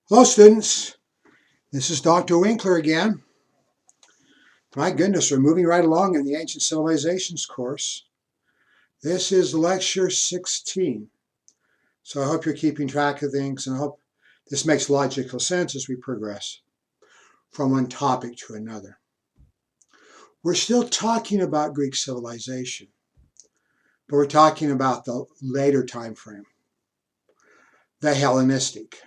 Hello, students. This is Dr. Winkler again. My goodness, we're moving right along in the Ancient Civilizations course. This is lecture 16. So I hope you're keeping track of things, and I hope this makes logical sense as we progress from one topic to another. We're still talking about Greek civilization, but we're talking about the later time frame, the Hellenistic.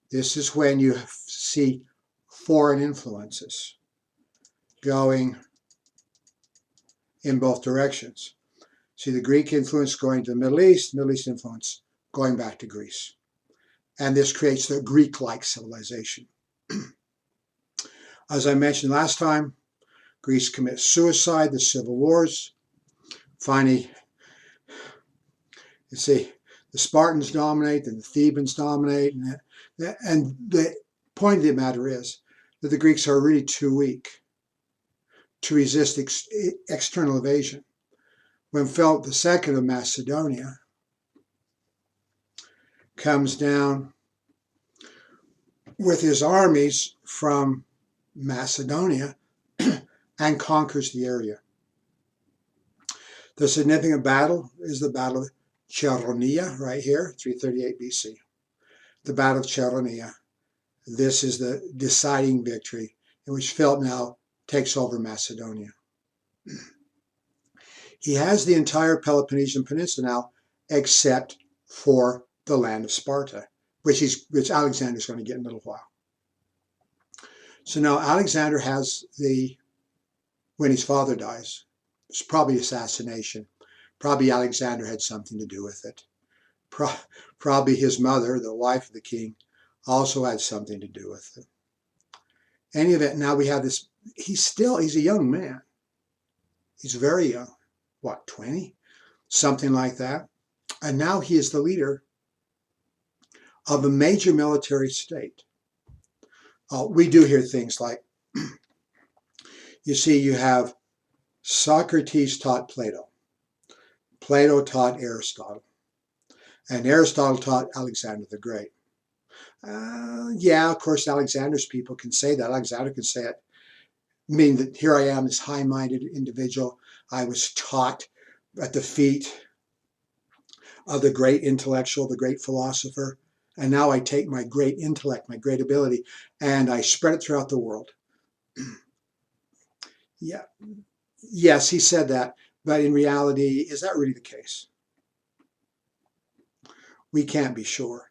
This is when you see foreign influences going in both directions. See the Greek influence going to the Middle East influence going back to Greece. And this creates the Greek-like civilization. As I mentioned last time, Greece commits suicide, the civil wars. Finally, you see, the Spartans dominate, and the Thebans dominate. And the point of the matter is that the Greeks are really too weak to resist external invasion. When Philip II of Macedonia comes down with his armies from Macedonia and conquers the area. The significant battle is the Battle of Cheronia, right here, 338 BC. The Battle of Cheronia. This is the deciding victory in which Philip now takes over Macedonia. He has the entire Peloponnesian Peninsula now, except for the land of Sparta, which Alexander's going to get in a little while. So now Alexander has when his father dies, it's probably assassination. Probably Alexander had something to do with it. Probably his mother, the wife of the king, also had something to do with it. Any of it, now we have this, he's a young man. He's very young. What, 20? Something like that. And now he is the leader of a major military state. We do hear things like, you see, you have Socrates taught Plato. Plato taught Aristotle. And Aristotle taught Alexander the Great. Yeah, of course, Alexander's people can say that. Alexander can say it. Meaning that here I am, this high-minded individual. I was taught at the feet of the great intellectual, the great philosopher. And now I take my great intellect, my great ability, and I spread it throughout the world. Yeah. Yes, he said that. But in reality, is that really the case? We can't be sure.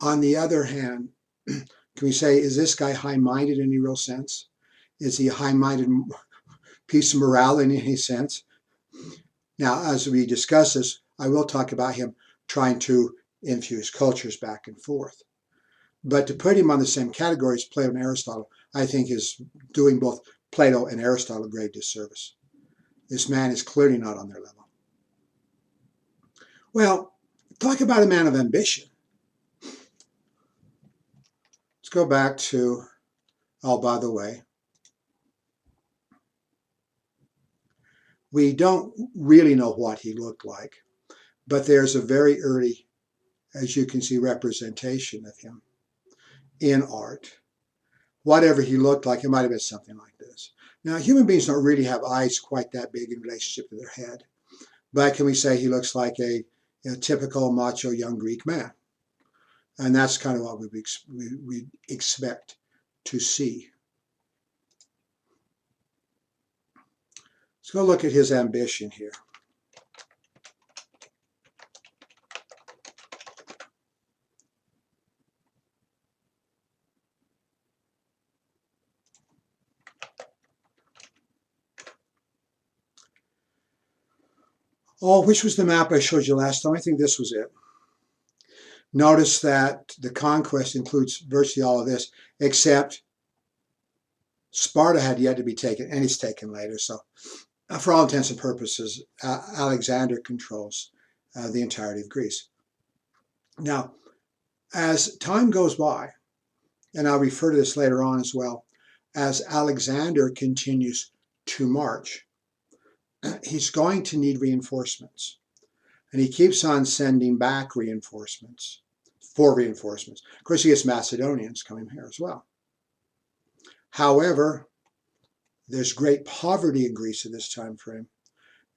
On the other hand, can we say, is this guy high-minded in any real sense? Is he a high-minded piece of morale in any sense? Now, as we discuss this, I will talk about him trying to infuse cultures back and forth. But to put him on the same category as Plato and Aristotle, I think is doing both Plato and Aristotle a great disservice. This man is clearly not on their level. Well, talk about a man of ambition. Let's go back to, oh, by the way, we don't really know what he looked like, but there's a very early, as you can see, representation of him in art. Whatever he looked like, it might have been something like this. Now, human beings don't really have eyes quite that big in relationship to their head, but can we say he looks like a typical macho young Greek man? And that's kind of what we expect to see. Let's go look at his ambition here. Oh, which was the map I showed you last time? I think this was it. Notice that the conquest includes virtually all of this, except Sparta had yet to be taken, and it's taken later. So for all intents and purposes, Alexander controls the entirety of Greece. Now, as time goes by, and I'll refer to this later on as well, as Alexander continues to march, he's going to need reinforcements. And he keeps on sending back reinforcements for reinforcements. Of course, he gets Macedonians coming here as well. However, there's great poverty in Greece at this time frame,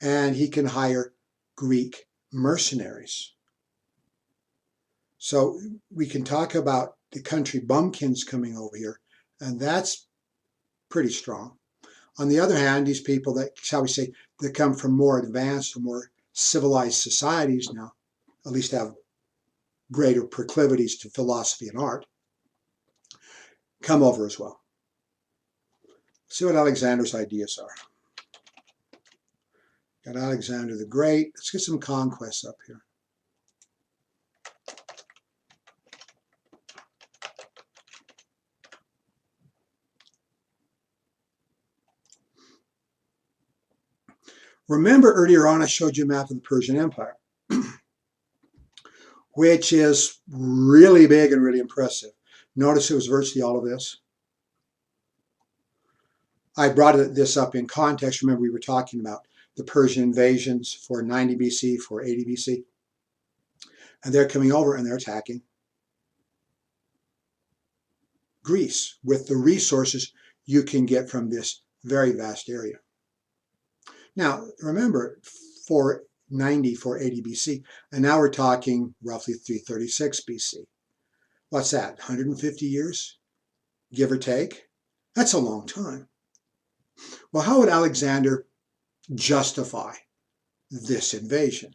and he can hire Greek mercenaries. So we can talk about the country bumpkins coming over here, and that's pretty strong. On the other hand, these people that, shall we say, that come from more advanced or more civilized societies now, at least have greater proclivities to philosophy and art, come over as well. See what Alexander's ideas are. Got Alexander the Great. Let's get some conquests up here. Remember earlier on I showed you a map of the Persian Empire, which is really big and really impressive. Notice it was virtually all of this. I brought this up in context. Remember we were talking about the Persian invasions for 90 BC, for 80 BC. And they're coming over and they're attacking Greece with the resources you can get from this very vast area. Now, remember, 490, 480 BC, and now we're talking roughly 336 BC. What's that, 150 years, give or take? That's a long time. Well, how would Alexander justify this invasion?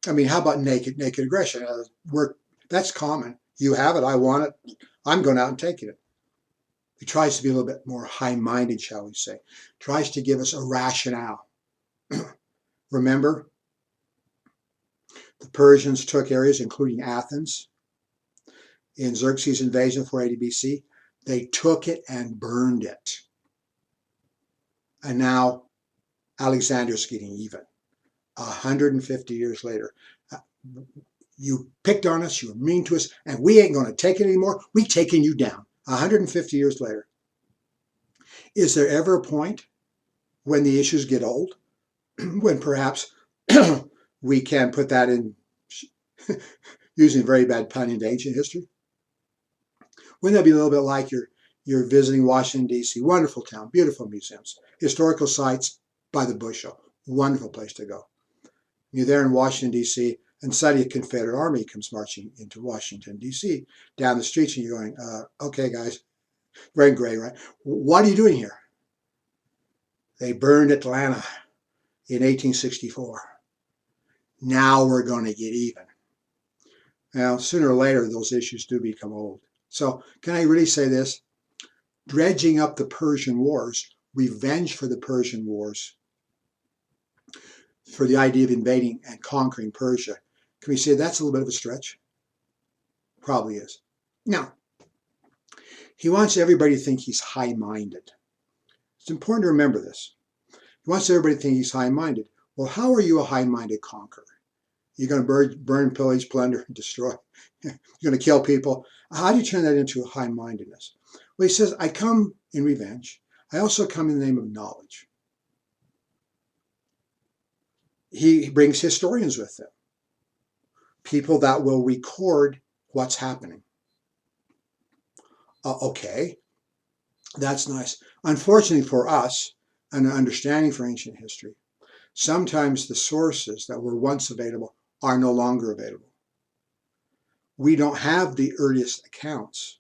I mean, how about naked aggression? That's common. You have it, I want it, I'm going out and taking it. He tries to be a little bit more high-minded, shall we say. Tries to give us a rationale. Remember, the Persians took areas, including Athens, in Xerxes' invasion of 480 BC. They took it and burned it. And now Alexander's getting even. 150 years later. You picked on us, you were mean to us, and we ain't going to take it anymore. We taking you down. 150 years later. Is there ever a point when the issues get old? When perhaps we can put that in, using a very bad pun, into ancient history? Wouldn't that be a little bit like you're visiting Washington, D.C., wonderful town, beautiful museums, historical sites by the bushel, wonderful place to go. You're there in Washington, D.C., and suddenly a Confederate army comes marching into Washington, D.C., down the streets, and you're going, okay, guys, wearing gray, right? What are you doing here? They burned Atlanta in 1864. Now we're going to get even. Now, sooner or later, those issues do become old. So, can I really say this? Dredging up the Persian Wars, revenge for the Persian Wars, for the idea of invading and conquering Persia, can we say that's a little bit of a stretch? Probably is. Now, he wants everybody to think he's high-minded. It's important to remember this. He wants everybody to think he's high-minded. Well, how are you a high-minded conqueror? You're going to burn, pillage, plunder, and destroy. You're going to kill people. How do you turn that into a high-mindedness? Well, he says, I come in revenge. I also come in the name of knowledge. He brings historians with him, people that will record what's happening. Okay, that's nice. Unfortunately for us, and an understanding for ancient history, sometimes the sources that were once available are no longer available. We don't have the earliest accounts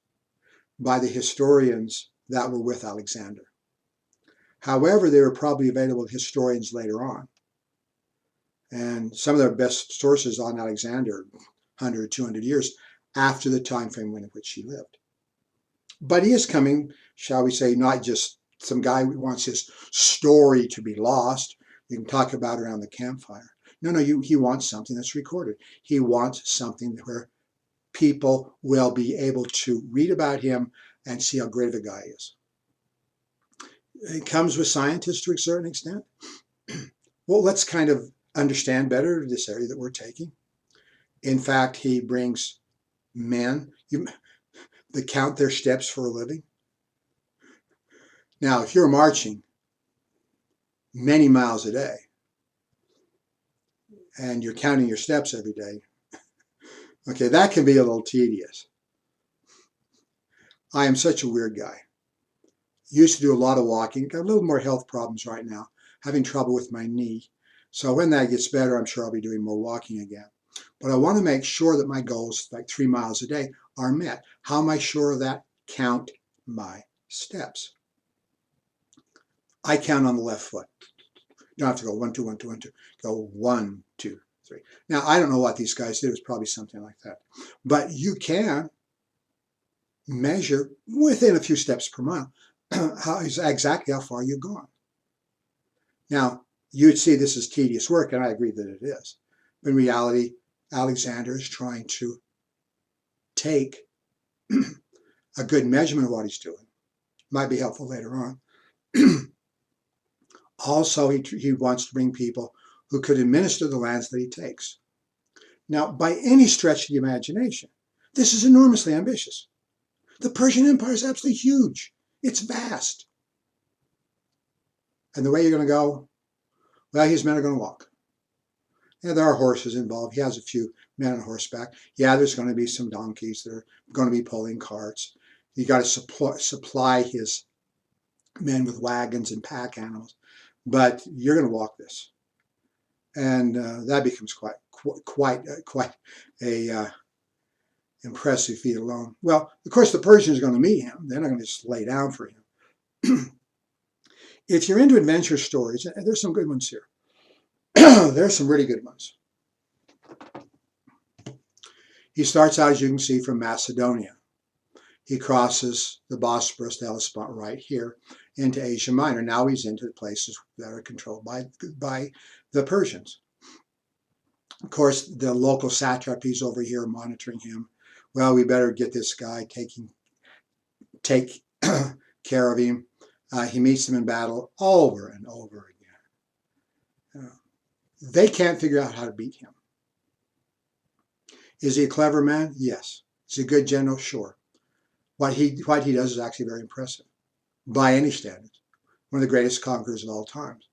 by the historians that were with Alexander. However, they were probably available to historians later on. And some of their best sources on Alexander, 100, 200 years after the time frame in which he lived. But he is coming, shall we say, not just some guy who wants his story to be lost. You can talk about it around the campfire. No, he wants something that's recorded. He wants something where people will be able to read about him and see how great of a guy he is. It comes with scientists to a certain extent. Well, let's kind of understand better this area that we're taking. In fact, he brings men that count their steps for a living. Now, if you're marching many miles a day and you're counting your steps every day, Okay, that can be a little tedious. I am such a weird guy. Used to do a lot of walking, got a little more health problems right now, having trouble with my knee. So when that gets better, I'm sure I'll be doing more walking again. But I want to make sure that my goals, like 3 miles a day, are met. How am I sure of that? Count my steps. I count on the left foot. You don't have to go 1, 2, 1, 2, 1, 2. Go 1, 2, 3. Now, I don't know what these guys did. It was probably something like that. But you can measure within a few steps per mile exactly how far you've gone. Now, you'd see this as tedious work, and I agree that it is. But in reality, Alexander is trying to take a good measurement of what he's doing. Might be helpful later on. Also, he wants to bring people who could administer the lands that he takes. Now, by any stretch of the imagination, this is enormously ambitious. The Persian Empire is absolutely huge. It's vast. And the way you're going to go, well, his men are going to walk. Yeah, there are horses involved. He has a few men on horseback. Yeah, there's going to be some donkeys that are going to be pulling carts. You got to supply his men with wagons and pack animals. But you're going to walk this. And that becomes quite a impressive feat alone. Well, of course, the Persians are going to meet him. They're not going to just lay down for him. If you're into adventure stories, and there's some good ones here. There's some really good ones. He starts out, as you can see, from Macedonia. He crosses the Bosporus, the Hellespont, right here into Asia Minor. Now he's into the places that are controlled by the Persians. Of course, the local satrapies over here monitoring him. Well, we better get this guy, take care of him. He meets them in battle over and over again. They can't figure out how to beat him. Is he a clever man? Yes. Is he a good general? Sure. What he does is actually very impressive by any standards. One of the greatest conquerors of all times.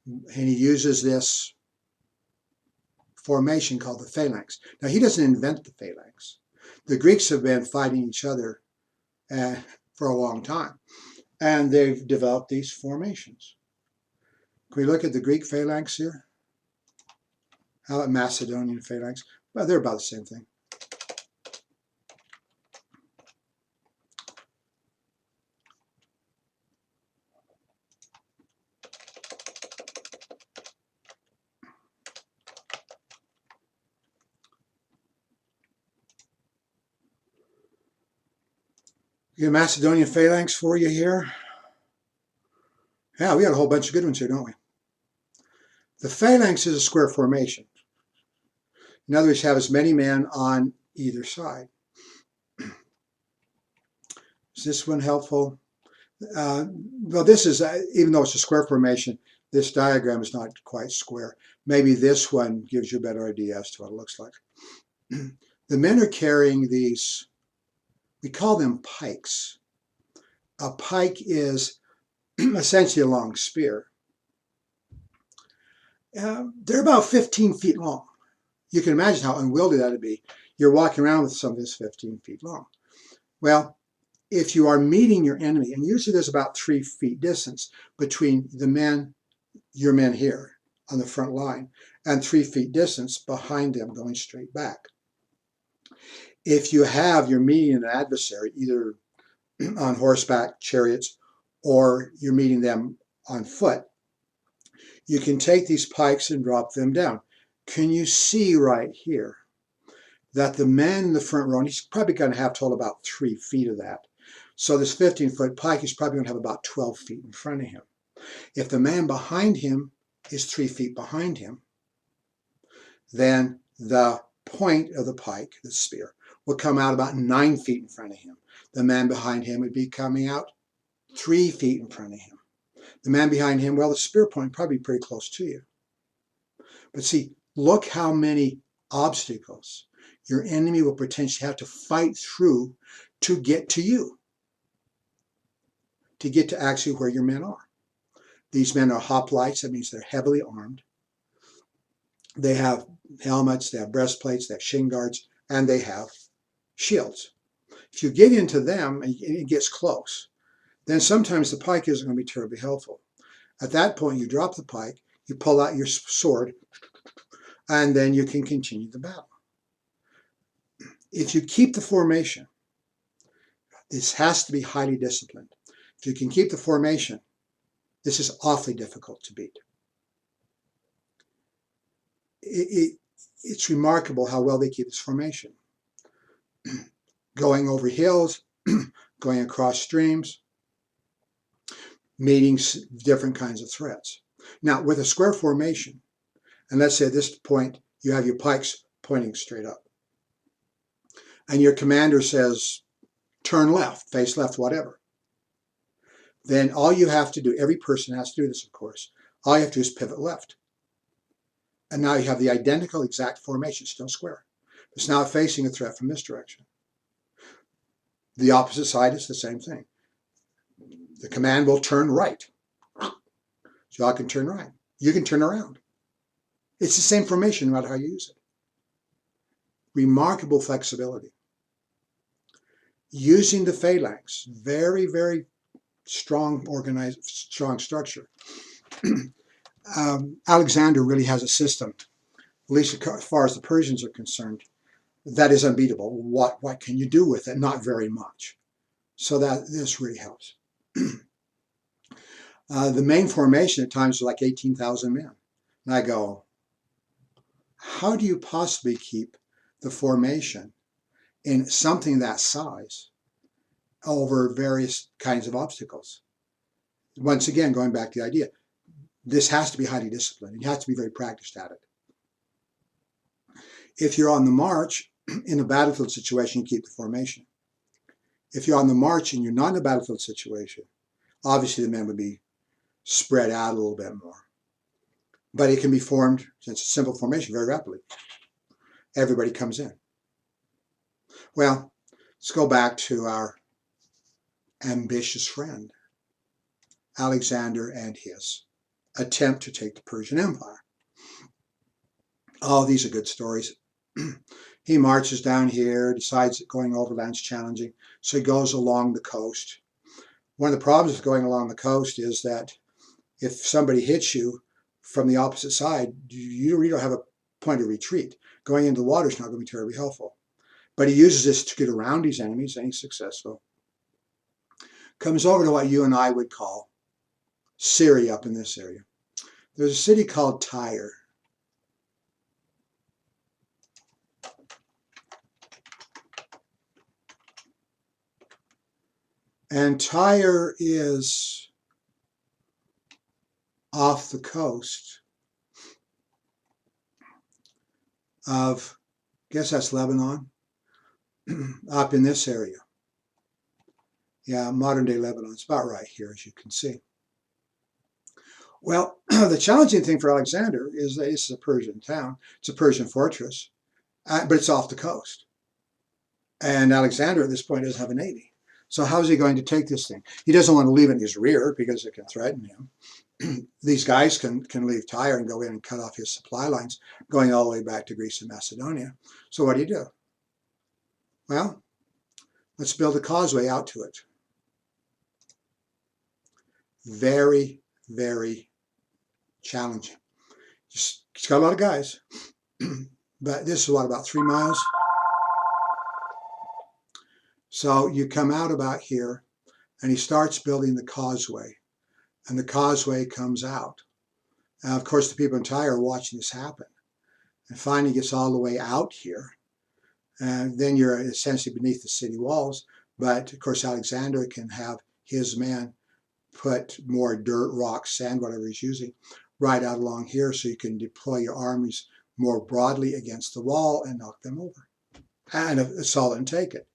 And he uses this formation called the phalanx. Now, he doesn't invent the phalanx. The Greeks have been fighting each other for a long time, and they've developed these formations. Can we look at the Greek phalanx here? How about Macedonian phalanx? Well, they're about the same thing. Get a Macedonian phalanx for you here. Yeah, we got a whole bunch of good ones here, don't we? The phalanx is a square formation. In other words, you have as many men on either side. Is this one helpful? Well, this is, even though it's a square formation, this diagram is not quite square. Maybe this one gives you a better idea as to what it looks like. The men are carrying these, we call them pikes. A pike is essentially a long spear. They're about 15 feet long. You can imagine how unwieldy that would be. You're walking around with something that's 15 feet long. Well, if you are meeting your enemy, and usually there's about 3 feet distance between the men, your men here on the front line, and 3 feet distance behind them going straight back. If you're meeting an adversary, either on horseback, chariots, or you're meeting them on foot, you can take these pikes and drop them down. Can you see right here that the man in the front row, and he's probably going to have total about 3 feet of that. So this 15-foot pike is probably going to have about 12 feet in front of him. If the man behind him is 3 feet behind him, then the point of the pike, the spear, will come out about 9 feet in front of him. The man behind him would be coming out 3 feet in front of him. The man behind him, well, the spear point probably pretty close to you. But see, look how many obstacles your enemy will potentially have to fight through to get to you, to get to actually where your men are. These men are hoplites. That means they're heavily armed. They have helmets, they have breastplates, they have shin guards, and they have shields. If you get into them and it gets close, then sometimes the pike isn't going to be terribly helpful. At that point, you drop the pike, you pull out your sword, and then you can continue the battle. If you keep the formation, this has to be highly disciplined. If you can keep the formation, this is awfully difficult to beat. It's remarkable how well they keep this formation. Going over hills, going across streams, meeting different kinds of threats. Now, with a square formation, and let's say at this point you have your pikes pointing straight up, and your commander says, turn left, face left, whatever, then all you have to do, every person has to do this, of course, all you have to do is pivot left. And now you have the identical exact formation, still square. It's now facing a threat from this direction. The opposite side is the same thing. The command will turn right. So y'all can turn right. You can turn around. It's the same formation no matter how you use it. Remarkable flexibility. Using the phalanx, very, very strong organized, strong structure. Alexander really has a system, at least as far as the Persians are concerned, that is unbeatable. What can you do with it? Not very much. So that this really helps. The main formation at times is like 18,000 men. And I go, how do you possibly keep the formation in something that size over various kinds of obstacles? Once again, going back to the idea, this has to be highly disciplined. You have to be very practiced at it. If you're on the march, in a battlefield situation, you keep the formation. If you're on the march and you're not in a battlefield situation, obviously the men would be spread out a little bit more. But it can be formed, since it's a simple formation, very rapidly. Everybody comes in. Well, let's go back to our ambitious friend, Alexander and his attempt to take the Persian Empire. Oh, these are good stories. He marches down here, decides that going overland's challenging, so he goes along the coast. One of the problems with going along the coast is that if somebody hits you from the opposite side, you really don't have a point of retreat. Going into the water is not going to be terribly helpful. But he uses this to get around his enemies, and he's successful. Comes over to what you and I would call Syria up in this area. There's a city called Tyre. And Tyre is off the coast of, I guess that's Lebanon, up in this area. Yeah, modern day Lebanon. It's about right here, as you can see. Well, the challenging thing for Alexander is that it's a Persian town. It's a Persian fortress, but it's off the coast. And Alexander at this point doesn't have a navy. So how is he going to take this thing? He doesn't want to leave it in his rear because it can threaten him. These guys can leave Tyre and go in and cut off his supply lines, going all the way back to Greece and Macedonia. So what do? Well, let's build a causeway out to it. Very, very challenging. It's got a lot of guys, but this is what, about 3 miles? So you come out about here, and he starts building the causeway, and the causeway comes out. And of course, the people in Tyre are watching this happen. And finally gets all the way out here, and then you're essentially beneath the city walls. But of course, Alexander can have his men put more dirt, rock, sand, whatever he's using, right out along here, so you can deploy your armies more broadly against the wall and knock them over, and assault and take it.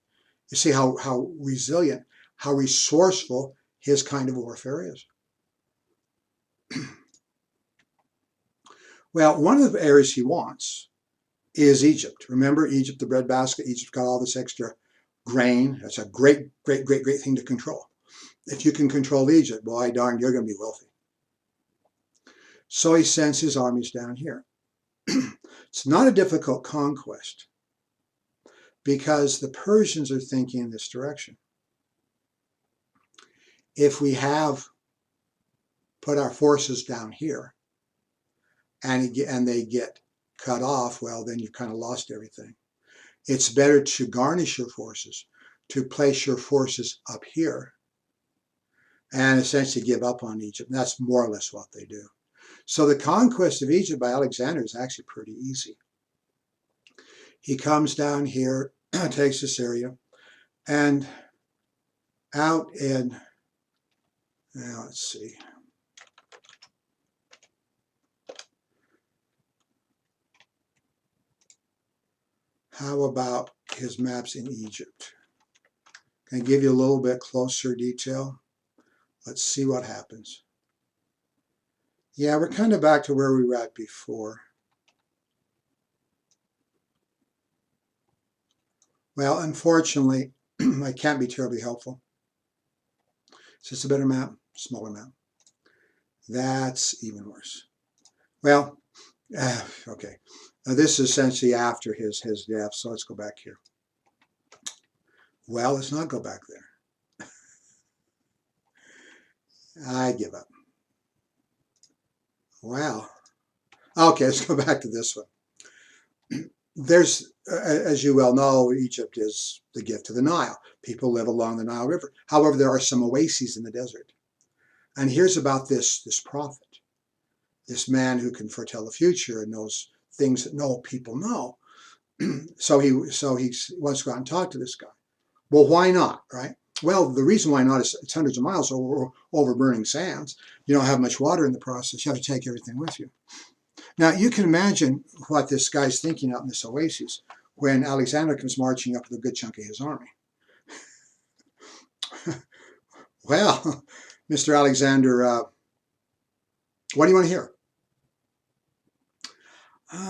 You see how resilient, how resourceful his kind of warfare is. Well, one of the areas he wants is Egypt. Remember Egypt, the breadbasket? Egypt got all this extra grain. That's a great, great, great, great thing to control. If you can control Egypt, boy, darn, you're going to be wealthy. So he sends his armies down here. It's not a difficult conquest because the Persians are thinking in this direction. If we have put our forces down here and they get cut off, well, then you've kind of lost everything. It's better to garnish your forces, to place your forces up here and essentially give up on Egypt. And that's more or less what they do. So the conquest of Egypt by Alexander is actually pretty easy. He comes down here, takes this area, and out in, now let's see, how about his maps in Egypt? Can I give you a little bit closer detail? Let's see what happens. Yeah, we're kind of back to where we were at before. Well, unfortunately, I can't be terribly helpful. Is this a better map? Smaller map. That's even worse. Well, okay. This is essentially after his death, so let's go back here. Well, let's not go back there. I give up. Wow. Okay, let's go back to this one. There's, as you well know, Egypt is the gift of the Nile. People live along the Nile River. However, there are some oases in the desert. And here's about this prophet, this man who can foretell the future and knows things that no people know. So he wants to go out and talk to this guy. Well, why not, right? Well, the reason why not is it's hundreds of miles over burning sands. You don't have much water in the process. You have to take everything with you. Now, you can imagine what this guy's thinking out in this oasis when Alexander comes marching up with a good chunk of his army. Well, Mr. Alexander, what do you want to hear?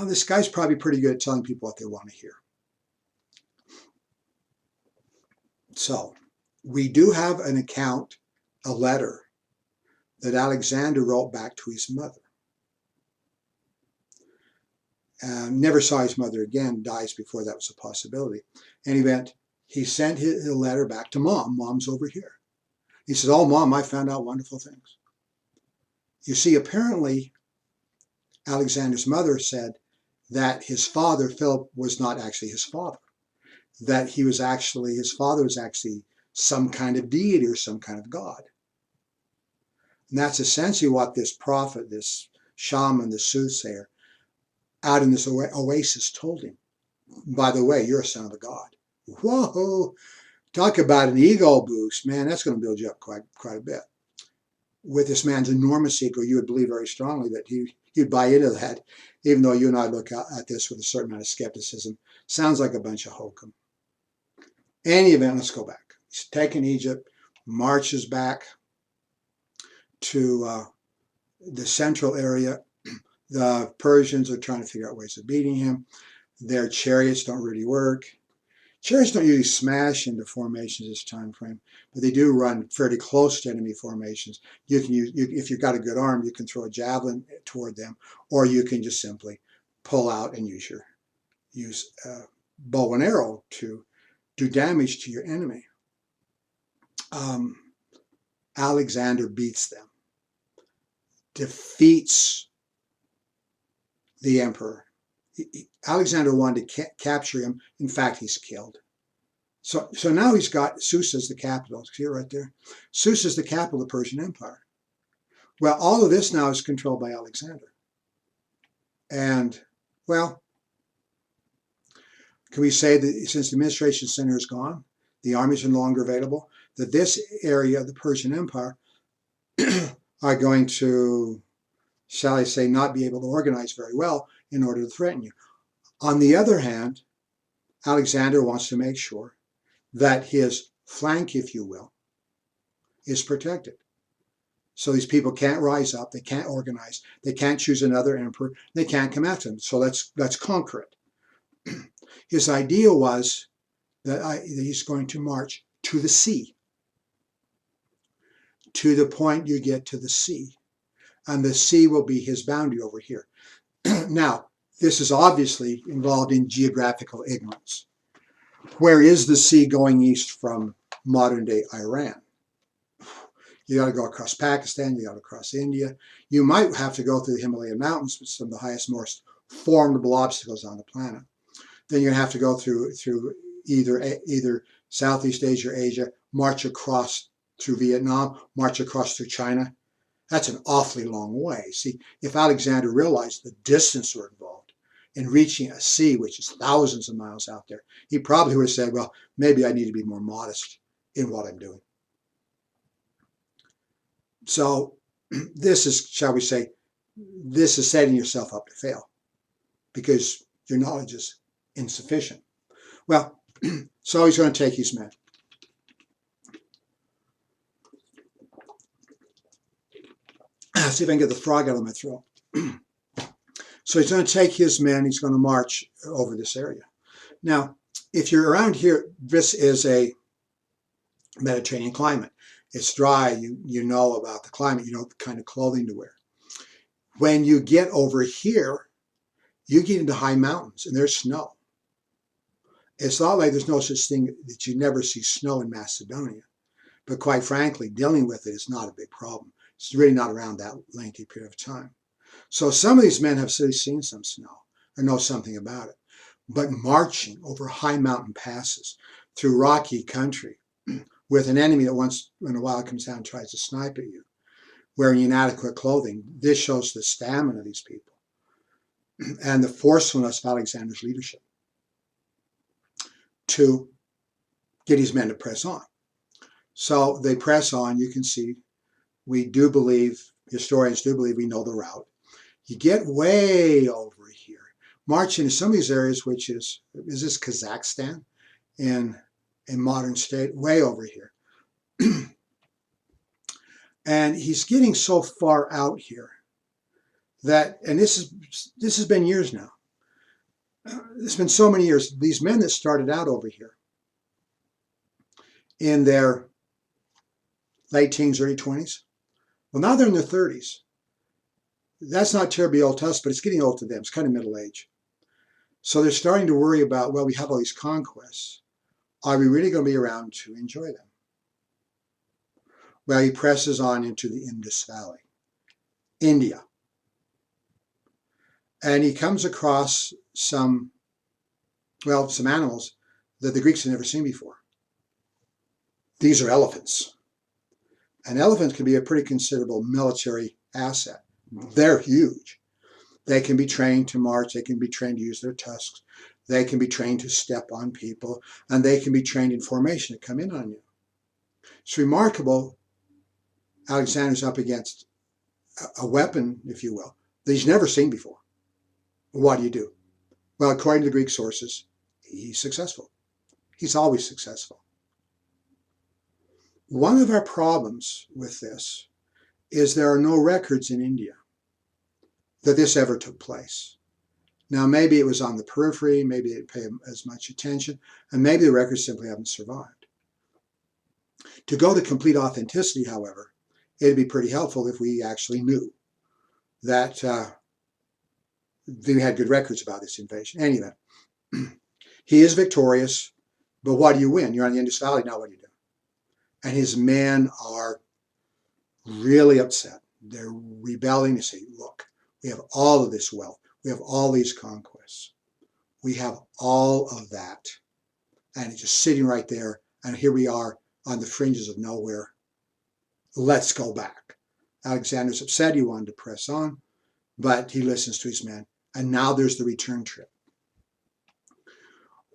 This guy's probably pretty good at telling people what they want to hear. So, we do have an account, a letter, that Alexander wrote back to his mother. Never saw his mother again, dies before that was a possibility. In any event, he sent his letter back to Mom. Mom's over here. He said, oh, Mom, I found out wonderful things. You see, apparently, Alexander's mother said that his father, Philip, was not actually his father. That his father was actually some kind of deity or some kind of god. And that's essentially what this prophet, this shaman, this soothsayer, out in this oasis told him. By the way, you're a son of a god. Whoa! Talk about an ego boost. Man, that's going to build you up quite a bit. With this man's enormous ego, you would believe very strongly that he'd buy into that, even though you and I look at this with a certain amount of skepticism. Sounds like a bunch of hokum. Any event, let's go back. He's taken Egypt, marches back to the central area. The Persians are trying to figure out ways of beating him. Their chariots don't really work. Chariots don't usually smash into formations this time frame, but they do run fairly close to enemy formations. You can use, if you've got a good arm, you can throw a javelin toward them, or you can just simply pull out and use bow and arrow to do damage to your enemy. Alexander beats them, defeats the emperor. Alexander wanted to capture him. In fact, he's killed. So now he's got Susa as the capital. See it right there? Susa is the capital of the Persian Empire. Well, all of this now is controlled by Alexander. And, well, can we say that since the administration center is gone, the armies are no longer available, that this area of the Persian Empire are going to, shall I say, not be able to organize very well in order to threaten you. On the other hand, Alexander wants to make sure that his flank, if you will, is protected. So these people can't rise up, they can't organize, they can't choose another emperor, they can't come after him. So let's conquer it. His idea was that he's going to march to the sea, to the point you get to the sea, and the sea will be his boundary over here. Now, this is obviously involved in geographical ignorance. Where is the sea going east from modern-day Iran? You got to go across Pakistan, you got to cross India. You might have to go through the Himalayan mountains, which are some of the highest, most formidable obstacles on the planet. Then you're going to have to go through either Southeast Asia or Asia, march across through Vietnam, march across through China. That's an awfully long way. See, if Alexander realized the distance were involved in reaching a sea which is thousands of miles out there, he probably would have said, well, maybe I need to be more modest in what I'm doing. So this is, shall we say, this is setting yourself up to fail because your knowledge is insufficient. Well, so he's going to take his men. See if I can get the frog out of my throat. So he's going to take his men, he's going to march over this area. Now, if you're around here, this is a Mediterranean climate. It's dry, you know about the climate, you know the kind of clothing to wear. When you get over here, you get into high mountains and there's snow. It's not like there's no such thing that you never see snow in Macedonia. But quite frankly, dealing with it is not a big problem. It's really not around that lengthy period of time. So some of these men have seen some snow or know something about it. But marching over high mountain passes through rocky country with an enemy that once in a while comes down and tries to snipe at you, wearing inadequate clothing, this shows the stamina of these people and the forcefulness of Alexander's leadership to get his men to press on. So they press on. You can see, we do believe, historians do believe we know the route. You get way over here, march into some of these areas, which is this Kazakhstan in modern state, way over here. And he's getting so far out here that, and this has been years now. It's been so many years. These men that started out over here in their late teens, early 20s, well, now they're in their 30s. That's not terribly old to us, but it's getting old to them. It's kind of middle age. So they're starting to worry about, well, we have all these conquests. Are we really going to be around to enjoy them? Well, he presses on into the Indus Valley, India. And he comes across some animals that the Greeks had never seen before. These are elephants. And elephants can be a pretty considerable military asset. They're huge. They can be trained to march. They can be trained to use their tusks. They can be trained to step on people. And they can be trained in formation to come in on you. It's remarkable. Alexander's up against a weapon, if you will, that he's never seen before. What do? Well, according to the Greek sources, he's successful. He's always successful. One of our problems with this is there are no records in India that this ever took place. Now, maybe it was on the periphery, maybe they didn't pay as much attention, and maybe the records simply haven't survived. To go to complete authenticity, however, it'd be pretty helpful if we actually knew that we had good records about this invasion. Anyway, he is victorious, but what do you win? You're on the Indus Valley, now what do you do? And his men are really upset. They're rebelling. They say, look, we have all of this wealth. We have all these conquests. We have all of that. And it's just sitting right there. And here we are on the fringes of nowhere. Let's go back. Alexander's upset. He wanted to press on, but he listens to his men. And now there's the return trip.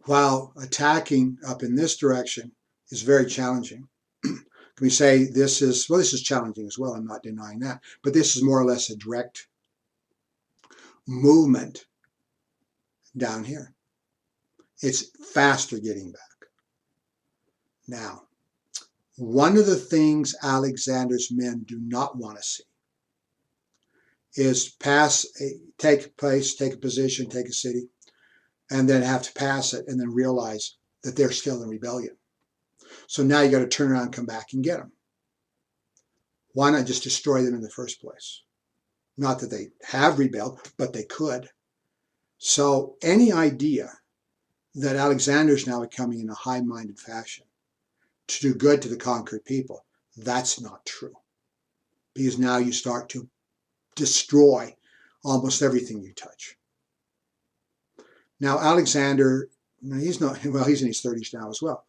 While attacking up in this direction is very challenging. Can we say this is challenging as well, I'm not denying that, but this is more or less a direct movement down here. It's faster getting back. Now, one of the things Alexander's men do not want to see is take a place, take a position, take a city, and then have to pass it and then realize that they're still in rebellion. So now you got to turn around and come back and get them. Why not just destroy them in the first place? Not that they have rebelled, but they could. So any idea that Alexander is now coming in a high-minded fashion to do good to the conquered people, that's not true. Because now you start to destroy almost everything you touch. Now Alexander, he's not, well, he's in his 30s now as well.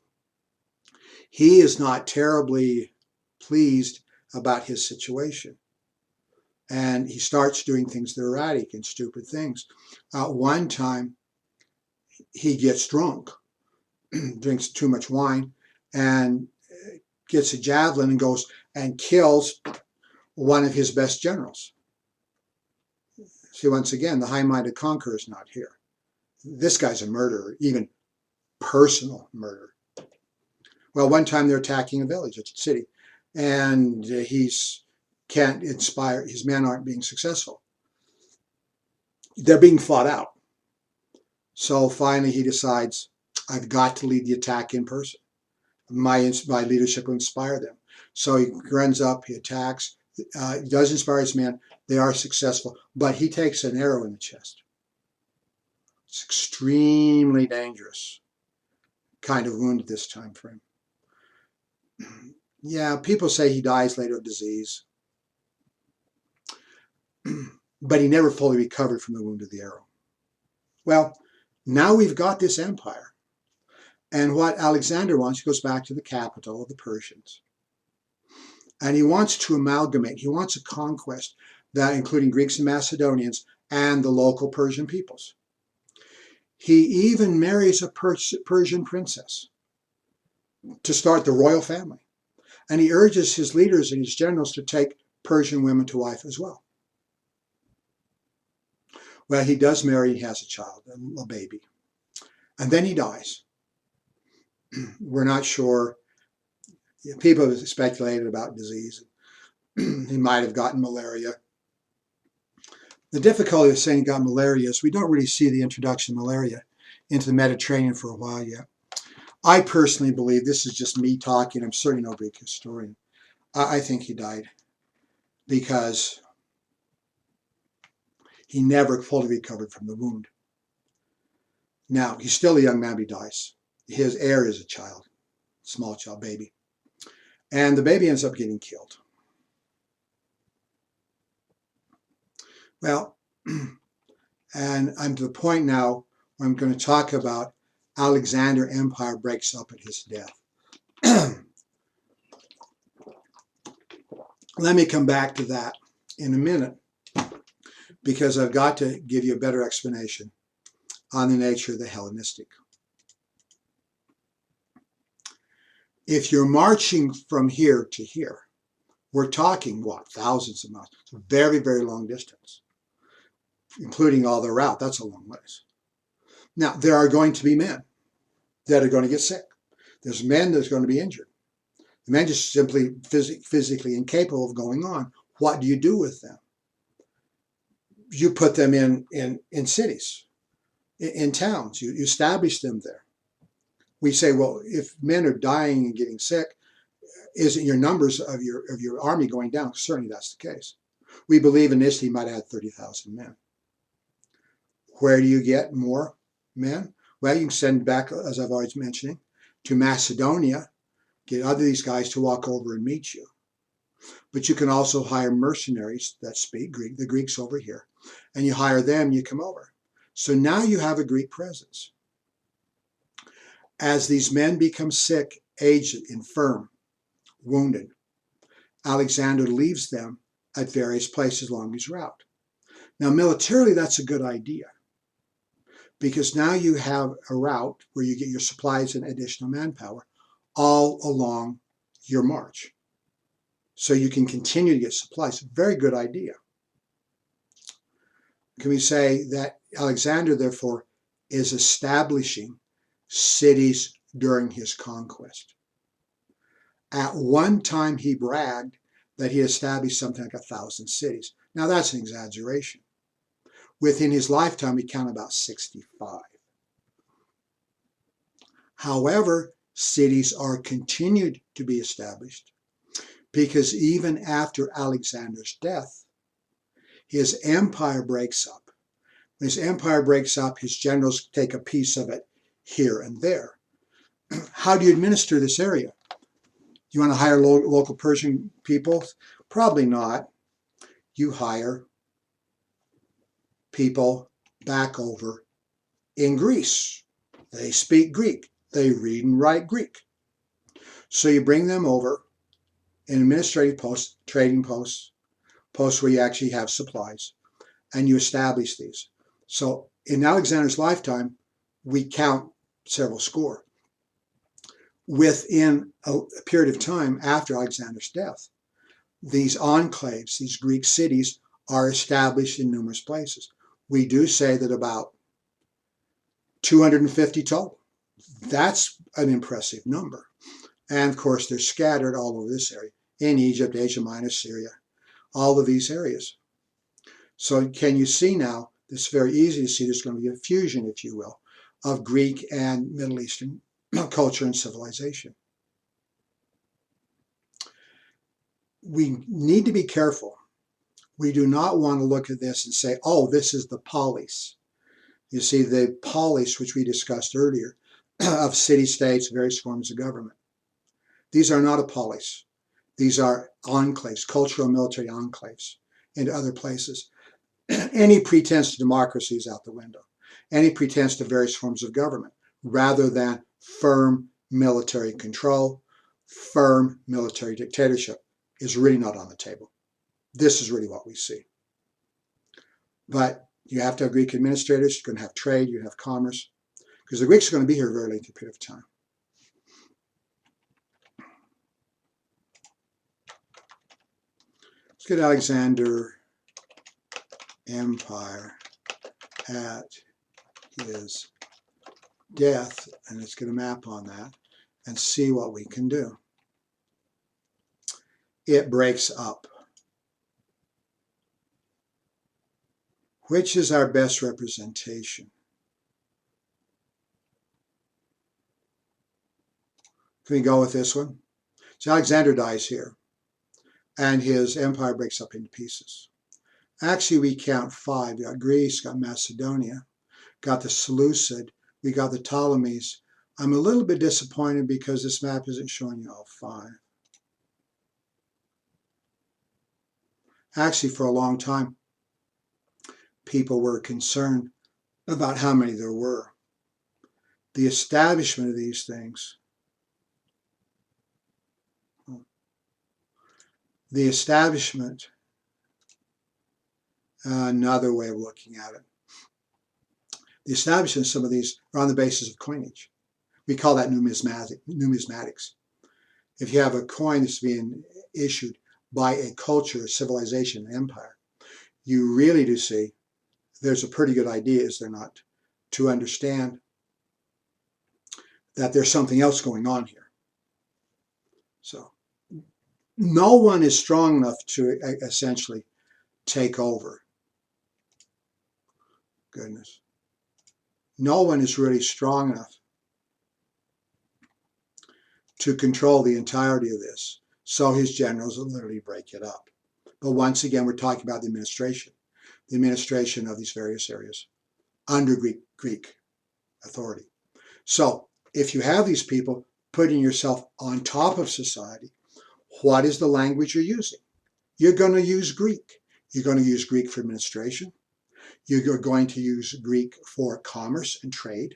He is not terribly pleased about his situation. And he starts doing things that are erratic and stupid things. One time, he gets drunk, drinks too much wine, and gets a javelin and goes and kills one of his best generals. See, once again, the high-minded conqueror is not here. This guy's a murderer, even personal murder. Well, one time they're attacking a village, a city, and he's can't inspire, his men aren't being successful. They're being fought out. So finally he decides, I've got to lead the attack in person. My leadership will inspire them. So he runs up, he attacks, he does inspire his men. They are successful, but he takes an arrow in the chest. It's extremely dangerous kind of wound at this time frame. Yeah, people say he dies later of disease, but he never fully recovered from the wound of the arrow. Well, now we've got this empire. And what Alexander wants, he goes back to the capital of the Persians. And he wants to amalgamate, he wants a conquest that including Greeks and Macedonians and the local Persian peoples. He even marries a Persian princess to start the royal family. And he urges his leaders and his generals to take Persian women to wife as well. Well, he does marry, he has a child, a baby. And then he dies. We're not sure. People have speculated about disease. He might have gotten malaria. The difficulty of saying he got malaria is we don't really see the introduction of malaria into the Mediterranean for a while yet. I personally believe, this is just me talking, I'm certainly no Greek historian, I think he died because he never fully recovered from the wound. Now, he's still a young man, but he dies. His heir is a child, small child, baby. And the baby ends up getting killed. Well, and I'm to the point now where I'm going to talk about Alexander Empire breaks up at his death. Let me come back to that in a minute, because I've got to give you a better explanation on the nature of the Hellenistic. If you're marching from here to here, we're talking, what, thousands of miles. It's a very, very long distance, including all the route. That's a long ways. Now, there are going to be men that are going to get sick. There's men that's going to be injured. The men just simply physically incapable of going on. What do you do with them? You put them in cities, in towns. You establish them there. We say, well, if men are dying and getting sick, isn't your numbers of your army going down? Certainly that's the case. We believe initially he might have had 30,000 men. Where do you get more men? Well, you can send back, as I've always mentioning, to Macedonia, get other these guys to walk over and meet you. But you can also hire mercenaries that speak Greek, the Greeks over here, and you hire them, you come over. So now you have a Greek presence. As these men become sick, aged, infirm, wounded, Alexander leaves them at various places along his route. Now, militarily, that's a good idea, because now you have a route where you get your supplies and additional manpower all along your march. So you can continue to get supplies. Very good idea. Can we say that Alexander, therefore, is establishing cities during his conquest? At one time, he bragged that he established something like 1,000 cities. Now, that's an exaggeration. Within his lifetime, he counted about 65. However, cities are continued to be established because even after Alexander's death, his empire breaks up When his empire breaks up, his generals take a piece of it here and there. How do you administer this area? You want to hire local Persian people? Probably not. You hire people back over in Greece. They speak Greek. They read and write Greek. So you bring them over in administrative posts, trading posts, posts where you actually have supplies, and you establish these. So in Alexander's lifetime, we count several score. Within a period of time after Alexander's death, these enclaves, these Greek cities, are established in numerous places. We do say that about 250 total. That's an impressive number. And of course, they're scattered all over this area, in Egypt, Asia Minor, Syria, all of these areas. So can you see now, it's very easy to see there's going to be a fusion, if you will, of Greek and Middle Eastern culture and civilization. We need to be careful. We do not want to look at this and say, oh, this is the polis. You see, the polis, which we discussed earlier, of city-states, various forms of government. These are not a polis. These are enclaves, cultural military enclaves into other places. Any pretense to democracy is out the window. Any pretense to various forms of government, rather than firm military control, firm military dictatorship, is really not on the table. This is really what we see. But you have to have Greek administrators, you're going to have trade, you have commerce, because the Greeks are going to be here a very lengthy period of time. Let's get Alexander Empire at his death, and let's get a map on that and see what we can do. It breaks up. Which is our best representation? Can we go with this one? So Alexander dies here, and his empire breaks up into pieces. Actually, we count 5. We got Greece, got Macedonia, got the Seleucid, we got the Ptolemies. I'm a little bit disappointed because this map isn't showing you all 5. Actually, for a long time, people were concerned about how many there were. The establishment of these things, another way of looking at it. The establishment of some of these are on the basis of coinage. We call that numismatics. If you have a coin that's being issued by a culture, a civilization, an empire, you really do see there's a pretty good idea, is there not, to understand that there's something else going on here. So no one is strong enough to essentially take over. Goodness. No one is really strong enough to control the entirety of this. So his generals will literally break it up. But once again, we're talking about the administration of these various areas under Greek authority. So if you have these people putting yourself on top of society, what is the language you're using? You're going to use Greek. You're going to use Greek for administration. You're going to use Greek for commerce and trade.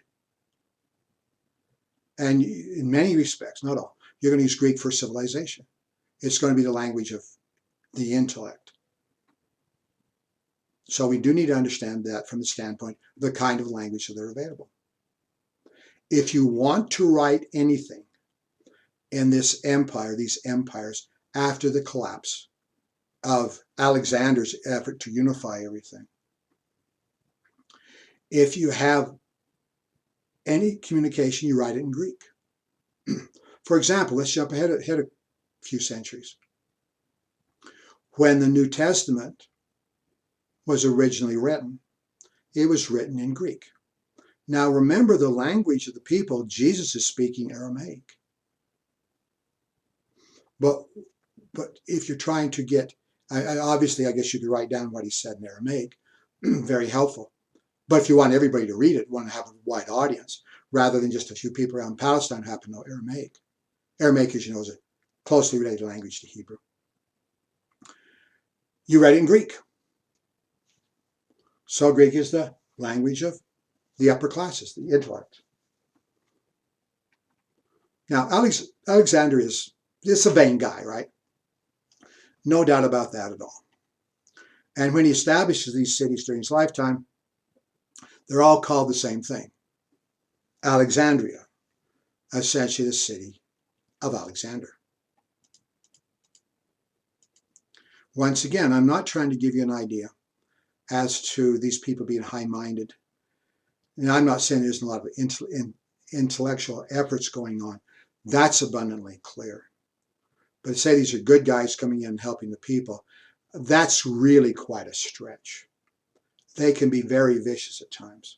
And in many respects, not all, you're going to use Greek for civilization. It's going to be the language of the intellect. So we do need to understand that from the standpoint of the kind of language that are available. If you want to write anything in this empire, these empires, after the collapse of Alexander's effort to unify everything, if you have any communication, you write it in Greek. For example, let's jump ahead a few centuries. When the New Testament was originally written, it was written in Greek. Now remember the language of the people. Jesus is speaking Aramaic. But if you're trying to get, obviously I guess you could write down what he said in Aramaic, very helpful. But if you want everybody to read it, you want to have a wide audience, rather than just a few people around Palestine who happen to know Aramaic. Aramaic, as you know, is a closely related language to Hebrew. You read it in Greek. So Greek is the language of the upper classes, the intellect. Now, Alexander is a vain guy, right? No doubt about that at all. And when he establishes these cities during his lifetime, they're all called the same thing. Alexandria, essentially the city of Alexander. Once again, I'm not trying to give you an idea as to these people being high-minded. And I'm not saying there isn't a lot of intellectual efforts going on. That's abundantly clear. But to say these are good guys coming in and helping the people, that's really quite a stretch. They can be very vicious at times.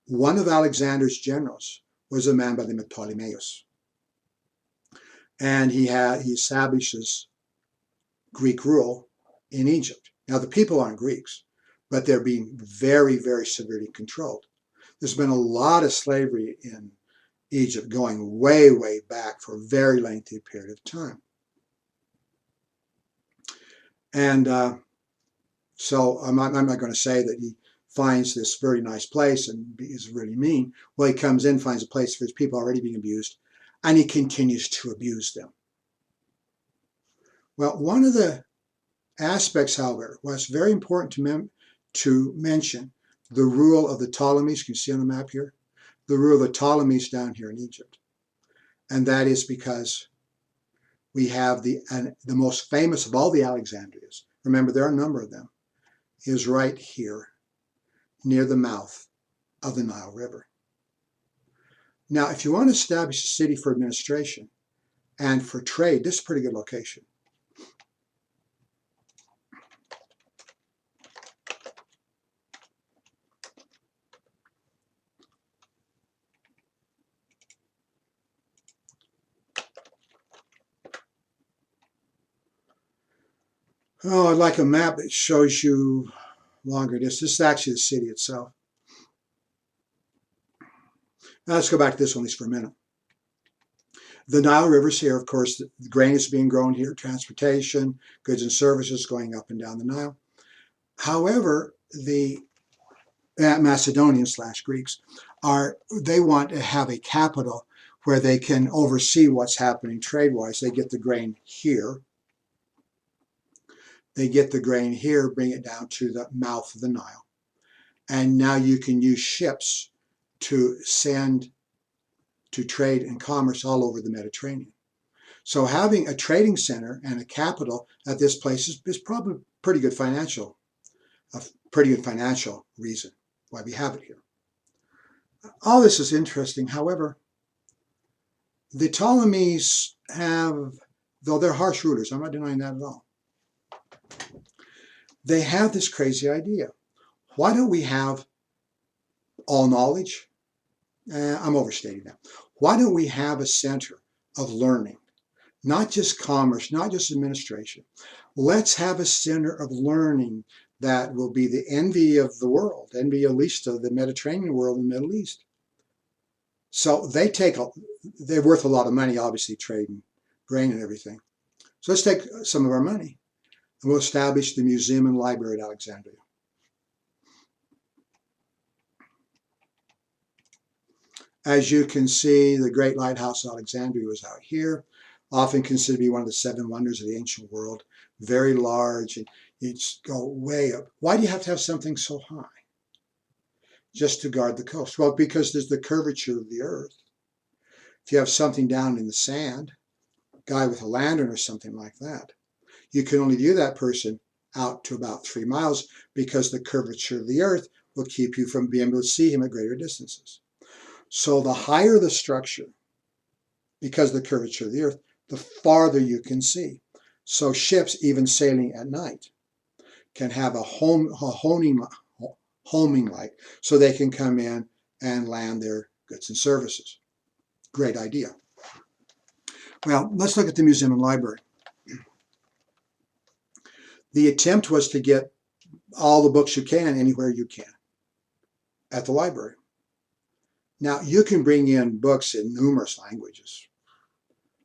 One of Alexander's generals was a man by the name of Ptolemaeus. And he establishes Greek rule in Egypt. Now, the people aren't Greeks, but they're being very, very severely controlled. There's been a lot of slavery in Egypt going way, way back for a very lengthy period of time. And so I'm not going to say that he finds this very nice place and is really mean. Well, he comes in, finds a place for his people already being abused, and he continues to abuse them. Well, one of the aspects, however, was very important to mention the rule of the Ptolemies. Can you see on the map here? The rule of the Ptolemies down here in Egypt. And that is because we have the most famous of all the Alexandrias. Remember, there are a number of them. Is right here near the mouth of the Nile River. Now, if you want to establish a city for administration and for trade, this is a pretty good location. Oh, I'd like a map that shows you longer distance. This is actually the city itself. Now let's go back to this one at least for a minute. The Nile River's here, of course. The grain is being grown here, transportation, goods and services going up and down the Nile. However, the Macedonians/Greeks they want to have a capital where they can oversee what's happening trade-wise. They get the grain here. They get the grain here, bring it down to the mouth of the Nile. And now you can use ships to send to trade and commerce all over the Mediterranean. So having a trading center and a capital at this place is probably a pretty good financial reason why we have it here. All this is interesting. However, the Ptolemies though they're harsh rulers, I'm not denying that at all, they have this crazy idea. Why don't we have all knowledge? I'm overstating that. Why don't we have a center of learning? Not just commerce, not just administration. Let's have a center of learning that will be the envy of the world, envy at least of the Mediterranean world and the Middle East. So they're worth a lot of money, obviously, trading grain and everything. So let's take some of our money and we'll establish the museum and library at Alexandria. As you can see, the Great Lighthouse of Alexandria was out here, often considered to be one of the 7 wonders of the ancient world, very large, and you'd go way up. Why do you have to have something so high? Just to guard the coast. Well, because there's the curvature of the earth. If you have something down in the sand, a guy with a lantern or something like that, you can only view that person out to about 3 miles because the curvature of the earth will keep you from being able to see him at greater distances. So the higher the structure, because of the curvature of the earth, the farther you can see. So ships, even sailing at night, can have a homing light so they can come in and land their goods and services. Great idea. Well, let's look at the museum and library. The attempt was to get all the books you can anywhere you can. at the library. Now, you can bring in books in numerous languages.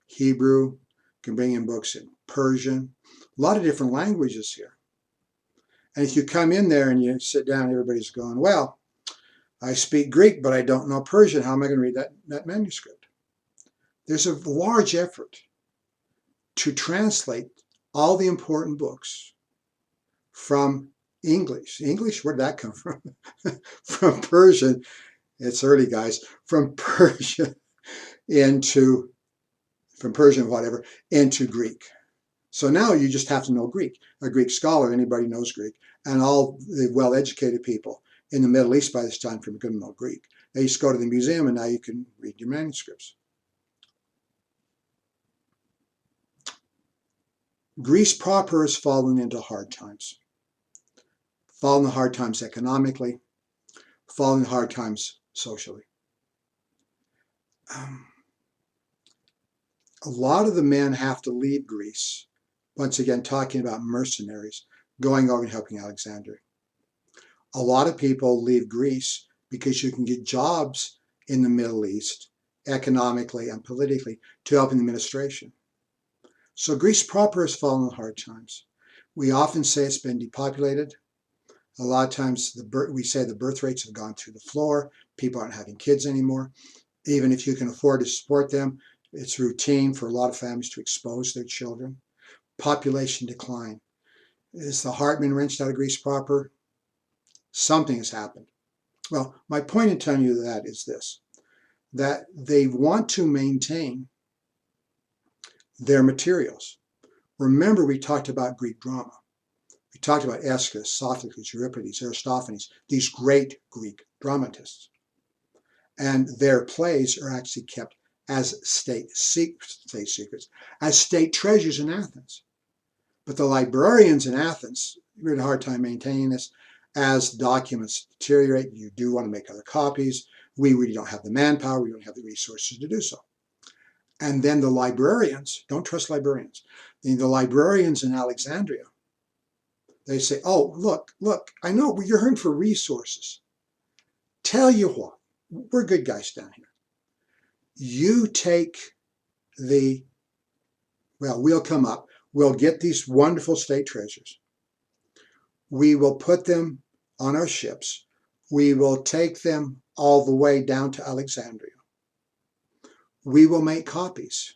Hebrew, you can bring in books in Persian, a lot of different languages here. And if you come in there and you sit down, everybody's going, well, I speak Greek, but I don't know Persian. How am I going to read that manuscript? There's a large effort to translate all the important books from English. English, where did that come from? From Persian. It's early, guys. From Persian whatever, into Greek. So now you just have to know Greek. A Greek scholar, anybody knows Greek. And all the well-educated people in the Middle East by this time are going to know Greek. They used to go to the museum, and now you can read your manuscripts. Greece proper has fallen into hard times. Fallen into hard times economically, fallen into hard times socially. A lot of the men have to leave Greece, once again talking about mercenaries, going over and helping Alexander. A lot of people leave Greece because you can get jobs in the Middle East, economically and politically, to help in the administration. So Greece proper has fallen in hard times. We often say it's been depopulated. A lot of times we say the birth rates have gone through the floor. People aren't having kids anymore. Even if you can afford to support them, it's routine for a lot of families to expose their children. Population decline. Is the heart been wrenched out of Greece proper? Something has happened. Well, my point in telling you that is this, that they want to maintain their materials. Remember, we talked about Greek drama. We talked about Aeschylus, Sophocles, Euripides, Aristophanes, these great Greek dramatists. And their plays are actually kept as state secrets, as state treasures in Athens. But the librarians in Athens, we had a hard time maintaining this. As documents deteriorate, you do want to make other copies. We really don't have the manpower, we don't have the resources to do so. And then the librarians, don't trust librarians, the librarians in Alexandria, they say, oh, look, I know you're hurting for resources. Tell you what, we're good guys down here. You take we'll come up, we'll get these wonderful state treasures. We will put them on our ships. We will take them all the way down to Alexandria. We will make copies.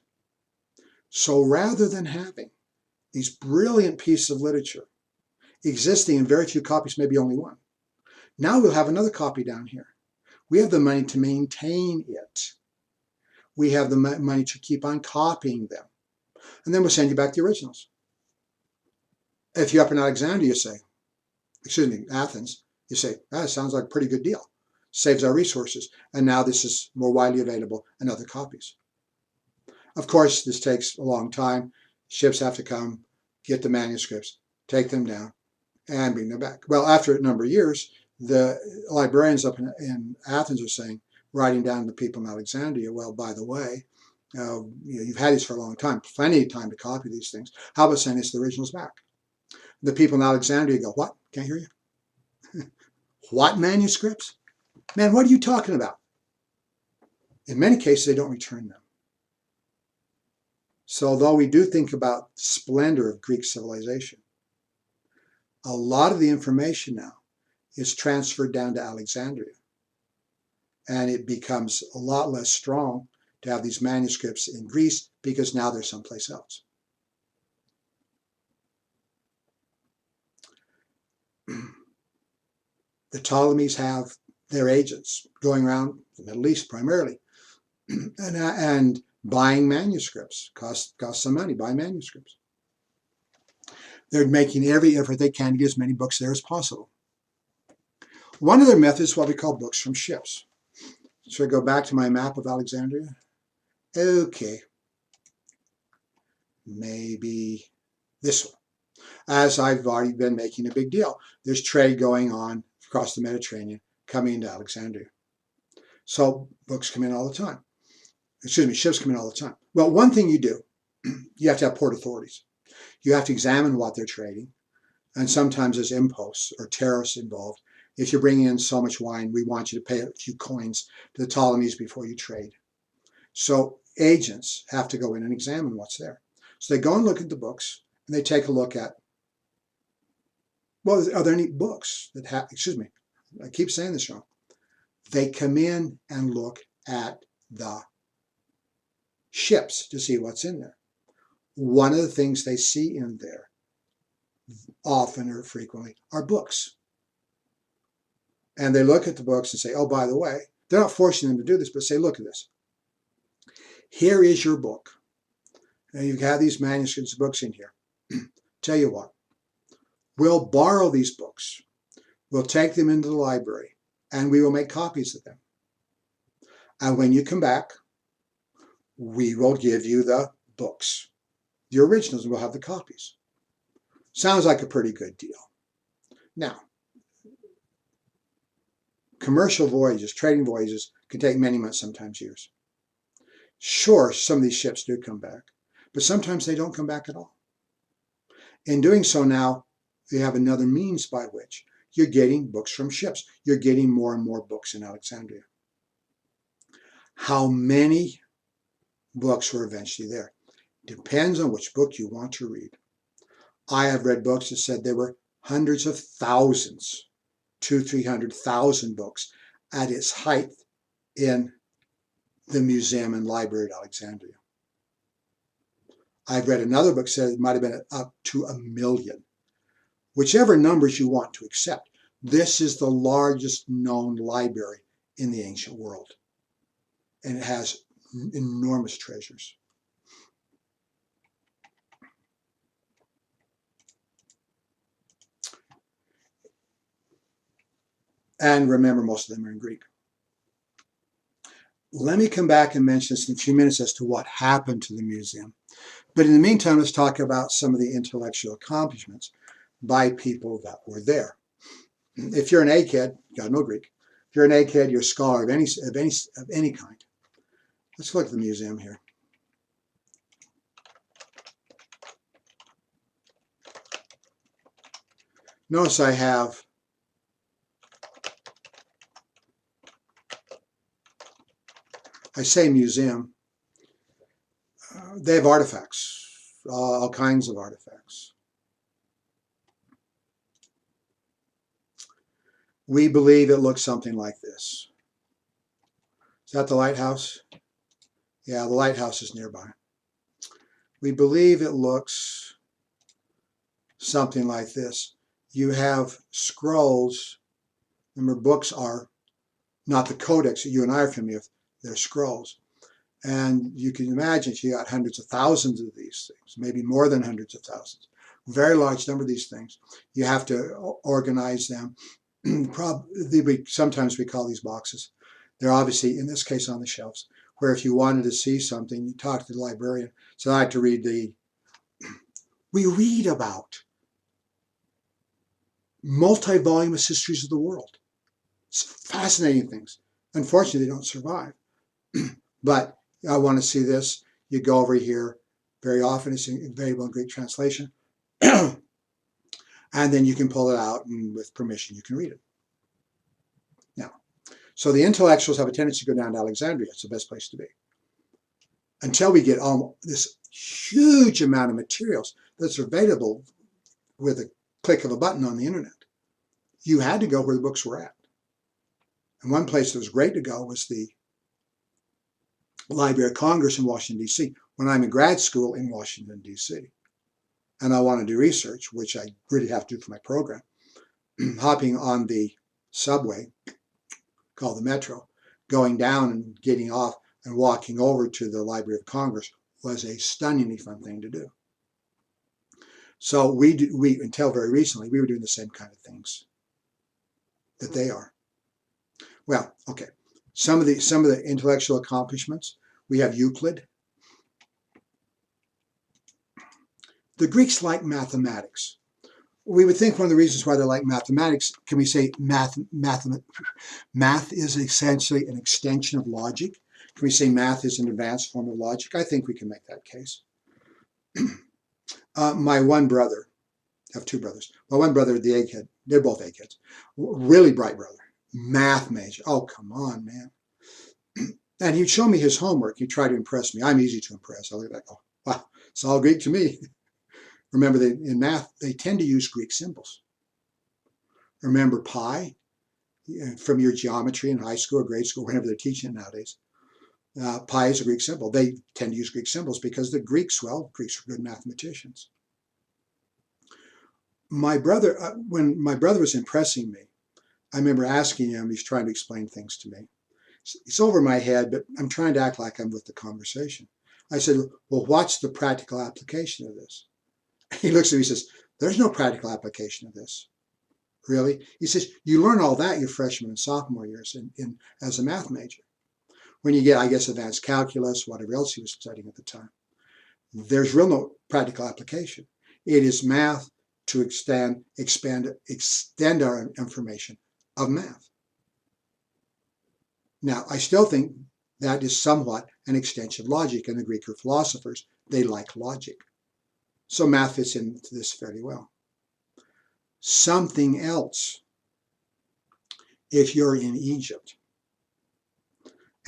So rather than having these brilliant pieces of literature existing in very few copies, maybe only one, now we'll have another copy down here. We have the money to maintain it. We have the money to keep on copying them. And then we'll send you back the originals. If you're up in Alexandria, you say, Athens, you say, that sounds like a pretty good deal. Saves our resources. And now this is more widely available in other copies. Of course, this takes a long time. Ships have to come, get the manuscripts, take them down, and bring them back. Well, after a number of years, the librarians up in Athens are saying, writing down to the people in Alexandria, well, by the way, you've had these for a long time, plenty of time to copy these things. How about sending us the originals back? The people in Alexandria go, what? Can't hear you. What manuscripts? Man, what are you talking about? In many cases, they don't return them. So although we do think about the splendor of Greek civilization, a lot of the information now is transferred down to Alexandria. And it becomes a lot less strong to have these manuscripts in Greece because now they're someplace else. The Ptolemies have their agents going around the Middle East primarily and buying manuscripts. Costs some money, buying manuscripts. They're making every effort they can to get as many books there as possible. One of their methods is what we call books from ships. So I go back to my map of Alexandria. Okay, maybe this one. As I've already been making a big deal, there's trade going on across the Mediterranean coming into Alexandria. So books come in all the time. Ships come in all the time. Well, one thing you do, you have to have port authorities. You have to examine what they're trading. And sometimes there's imposts or tariffs involved. if you're bringing in so much wine, we want you to pay a few coins to the Ptolemies before you trade. So agents have to go in and examine what's there. So they go and look at the books, and they take a look at, well, are there any books that have, excuse me, I keep saying this wrong. They come in and look at the ships to see what's in there. One of the things they see in there, often or frequently, are books. And they look at the books and say, oh, by the way, they're not forcing them to do this, but say, look at this. Here is your book. And you have these manuscripts, books in here. Tell you what, we'll borrow these books. We'll take them into the library, and we will make copies of them. And when you come back, we will give you the books, the originals, and we'll have the copies. Sounds like a pretty good deal. Now, commercial voyages, trading voyages, can take many months, sometimes years. Sure, some of these ships do come back, but sometimes they don't come back at all. In doing so now, you have another means by which you're getting books from ships. You're getting more and more books in Alexandria. How many books were eventually there? Depends on which book you want to read. I have read books that said there were hundreds of thousands, 200,000-300,000 books at its height in the museum and library at Alexandria. I've read another book that said it might have been up to 1 million. Whichever numbers you want to accept, this is the largest known library in the ancient world. And it has enormous treasures. And remember, most of them are in Greek. Let me come back and mention this in a few minutes as to what happened to the museum. But in the meantime, let's talk about some of the intellectual accomplishments by people that were there. If you're an egghead, you gotta know Greek. If you're an egghead, you're a scholar of any kind. Let's look at the museum here. Notice I say museum, they have artifacts, all kinds of artifacts. We believe it looks something like this. Is that the lighthouse? Yeah, the lighthouse is nearby. We believe it looks something like this. You have scrolls. Remember, books are not the codex that you and I are familiar with. They're scrolls. And you can imagine you got hundreds of thousands of these things, maybe more than hundreds of thousands. Very large number of these things. You have to organize them. Sometimes we call these boxes. They're obviously, in this case, on the shelves, where if you wanted to see something, you talk to the librarian. So I like to read we read about multi-voluminous histories of the world. It's fascinating things. Unfortunately, they don't survive. But I want to see this. You go over here. Very often it's available in Greek translation. And then you can pull it out, and with permission, you can read it. Now, so the intellectuals have a tendency to go down to Alexandria. It's the best place to be. Until we get this huge amount of materials that's available with a click of a button on the internet. You had to go where the books were at. And one place that was great to go was the Library of Congress in Washington, D.C. when I'm in grad school in Washington, D.C. and I want to do research, which I really have to do for my program, hopping on the subway, called the Metro, going down and getting off and walking over to the Library of Congress was a stunningly fun thing to do. So we until very recently, we were doing the same kind of things that they are. Well, okay. Some of the intellectual accomplishments, we have Euclid. The Greeks like mathematics. We would think one of the reasons why they like mathematics, can we say math is essentially an extension of logic? Can we say math is an advanced form of logic? I think we can make that case. My one brother have two brothers. My one brother, the egghead, they're both eggheads. Really bright brother, math major. Oh, come on, man. And he'd show me his homework. He'd try to impress me. I'm easy to impress. I look like, oh, wow, it's all Greek to me. Remember that in math, they tend to use Greek symbols. Remember pi from your geometry in high school or grade school, whenever they're teaching it nowadays. Pi is a Greek symbol. They tend to use Greek symbols because the Greeks, well, Greeks were good mathematicians. My brother, when my brother was impressing me, I remember asking him, he's trying to explain things to me. It's over my head, but I'm trying to act like I'm with the conversation. I said, well, what's the practical application of this? He looks at me and says, there's no practical application of this. Really? He says, you learn all that your freshman and sophomore years as a math major. When you get, I guess, advanced calculus, whatever else he was studying at the time. There's real no practical application. It is math to extend our information of math. Now, I still think that is somewhat an extension of logic, and the Greek philosophers, they like logic. So math fits into this fairly well. Something else, if you're in Egypt,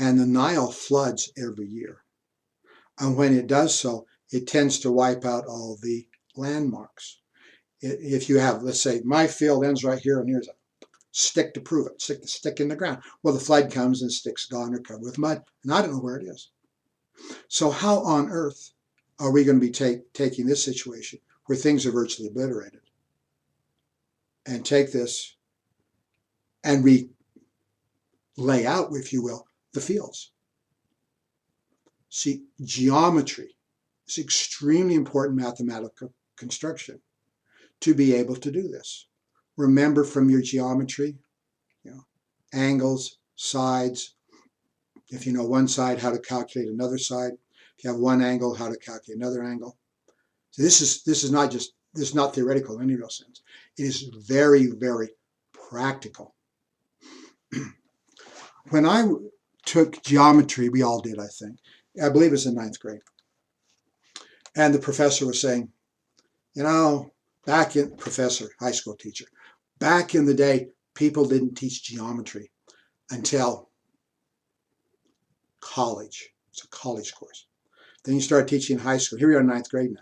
and the Nile floods every year, and when it does so, it tends to wipe out all the landmarks. If you have, let's say, my field ends right here, and here's a stick to prove it, stick the stick in the ground. Well, the flood comes and the stick's gone or covered with mud, and I don't know where it is. So how on earth are we going to be taking this situation where things are virtually obliterated and take this and lay out, if you will, the fields? See, geometry is extremely important mathematical construction to be able to do this. Remember from your geometry, angles, sides. If you know one side, how to calculate another side. If you have one angle, how to calculate another angle. So this is not theoretical in any real sense. It is very, very practical. When I took geometry, we all did, I think. I believe it was in 9th grade. And the professor was saying, professor, high school teacher, back in the day, people didn't teach geometry until college. It's a college course. Then you start teaching in high school. Here we are in 9th grade now.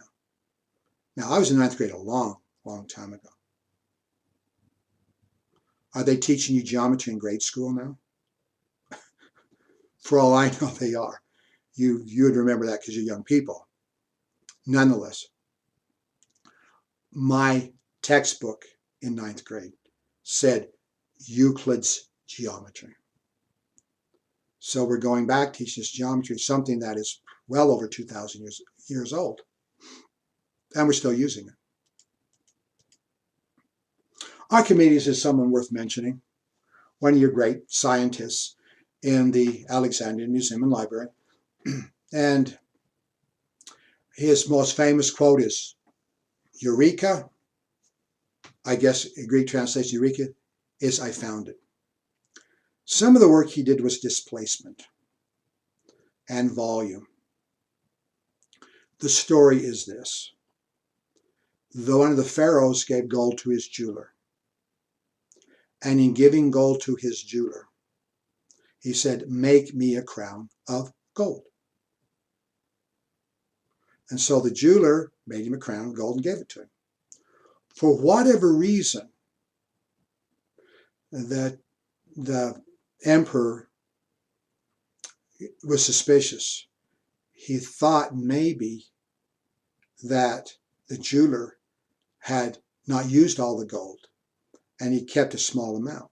Now, I was in 9th grade a long, long time ago. Are they teaching you geometry in grade school now? For all I know, they are. You would remember that because you're young people. Nonetheless, my textbook in 9th grade said Euclid's geometry. So we're going back teaching this geometry, something that is well over 2,000 years old. And we're still using it. Archimedes is someone worth mentioning, one of your great scientists in the Alexandrian Museum and Library. And his most famous quote is, Eureka, I guess a Greek translation, Eureka, is I found it. Some of the work he did was displacement and volume. The story is this. One of the pharaohs gave gold to his jeweler. And in giving gold to his jeweler, he said, make me a crown of gold. And so the jeweler made him a crown of gold and gave it to him. For whatever reason, that the emperor was suspicious. He thought maybe that the jeweler had not used all the gold and he kept a small amount.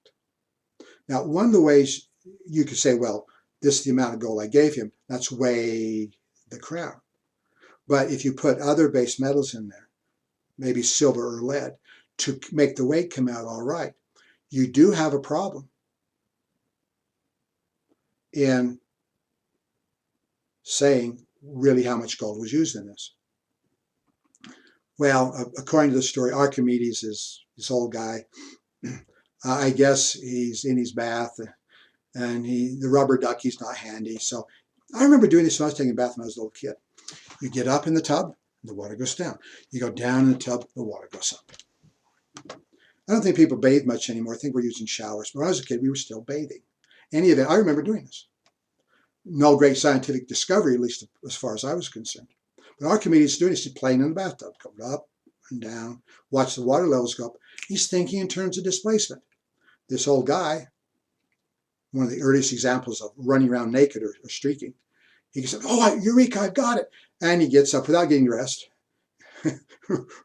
Now, one of the ways you could say, well, this is the amount of gold I gave him, that's weigh the crown. But if you put other base metals in there, maybe silver or lead, to make the weight come out all right, you do have a problem in saying really how much gold was used in this. Well, according to the story, Archimedes is this old guy. I guess he's in his bath, and the rubber ducky's not handy. So I remember doing this when I was taking a bath when I was a little kid. You get up in the tub, the water goes down. You go down in the tub, the water goes up. I don't think people bathe much anymore. I think we're using showers. But when I was a kid, we were still bathing. Any event, I remember doing this. No great scientific discovery, at least as far as I was concerned. But Archimedes is doing this. He's playing in the bathtub, going up and down, watch the water levels go up. He's thinking in terms of displacement. This old guy, one of the earliest examples of running around naked or streaking, he said, "Oh, Eureka, I've got it." And he gets up without getting dressed.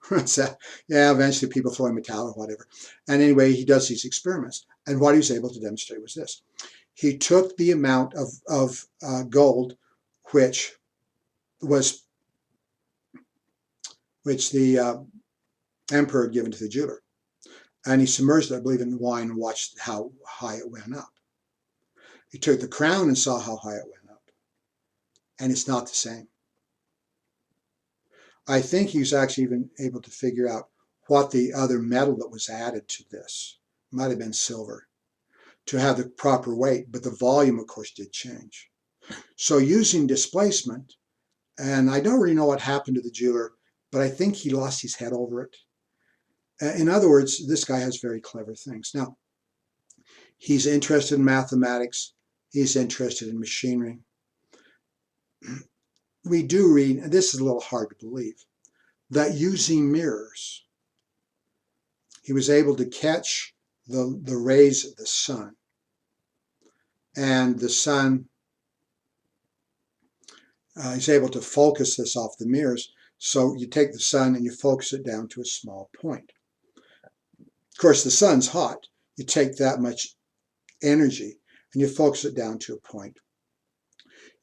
Runs out. Yeah, eventually people throw him a towel or whatever. And anyway, he does these experiments. And what he was able to demonstrate was this. He took the amount of gold which the emperor had given to the jeweler. And he submerged it, I believe, in wine and watched how high it went up. He took the crown and saw how high it went up. And it's not the same. I think he was actually even able to figure out what the other metal that was added to this, might have been silver, to have the proper weight, but the volume, of course, did change. So using displacement, and I don't really know what happened to the jeweler, but I think he lost his head over it. In other words, this guy has very clever things. Now, he's interested in mathematics. He's interested in machinery. We do read, and this is a little hard to believe, that using mirrors, he was able to catch the rays of the sun. And the sun, he's able to focus this off the mirrors. So you take the sun and you focus it down to a small point. Of course, the sun's hot. You take that much energy and you focus it down to a point.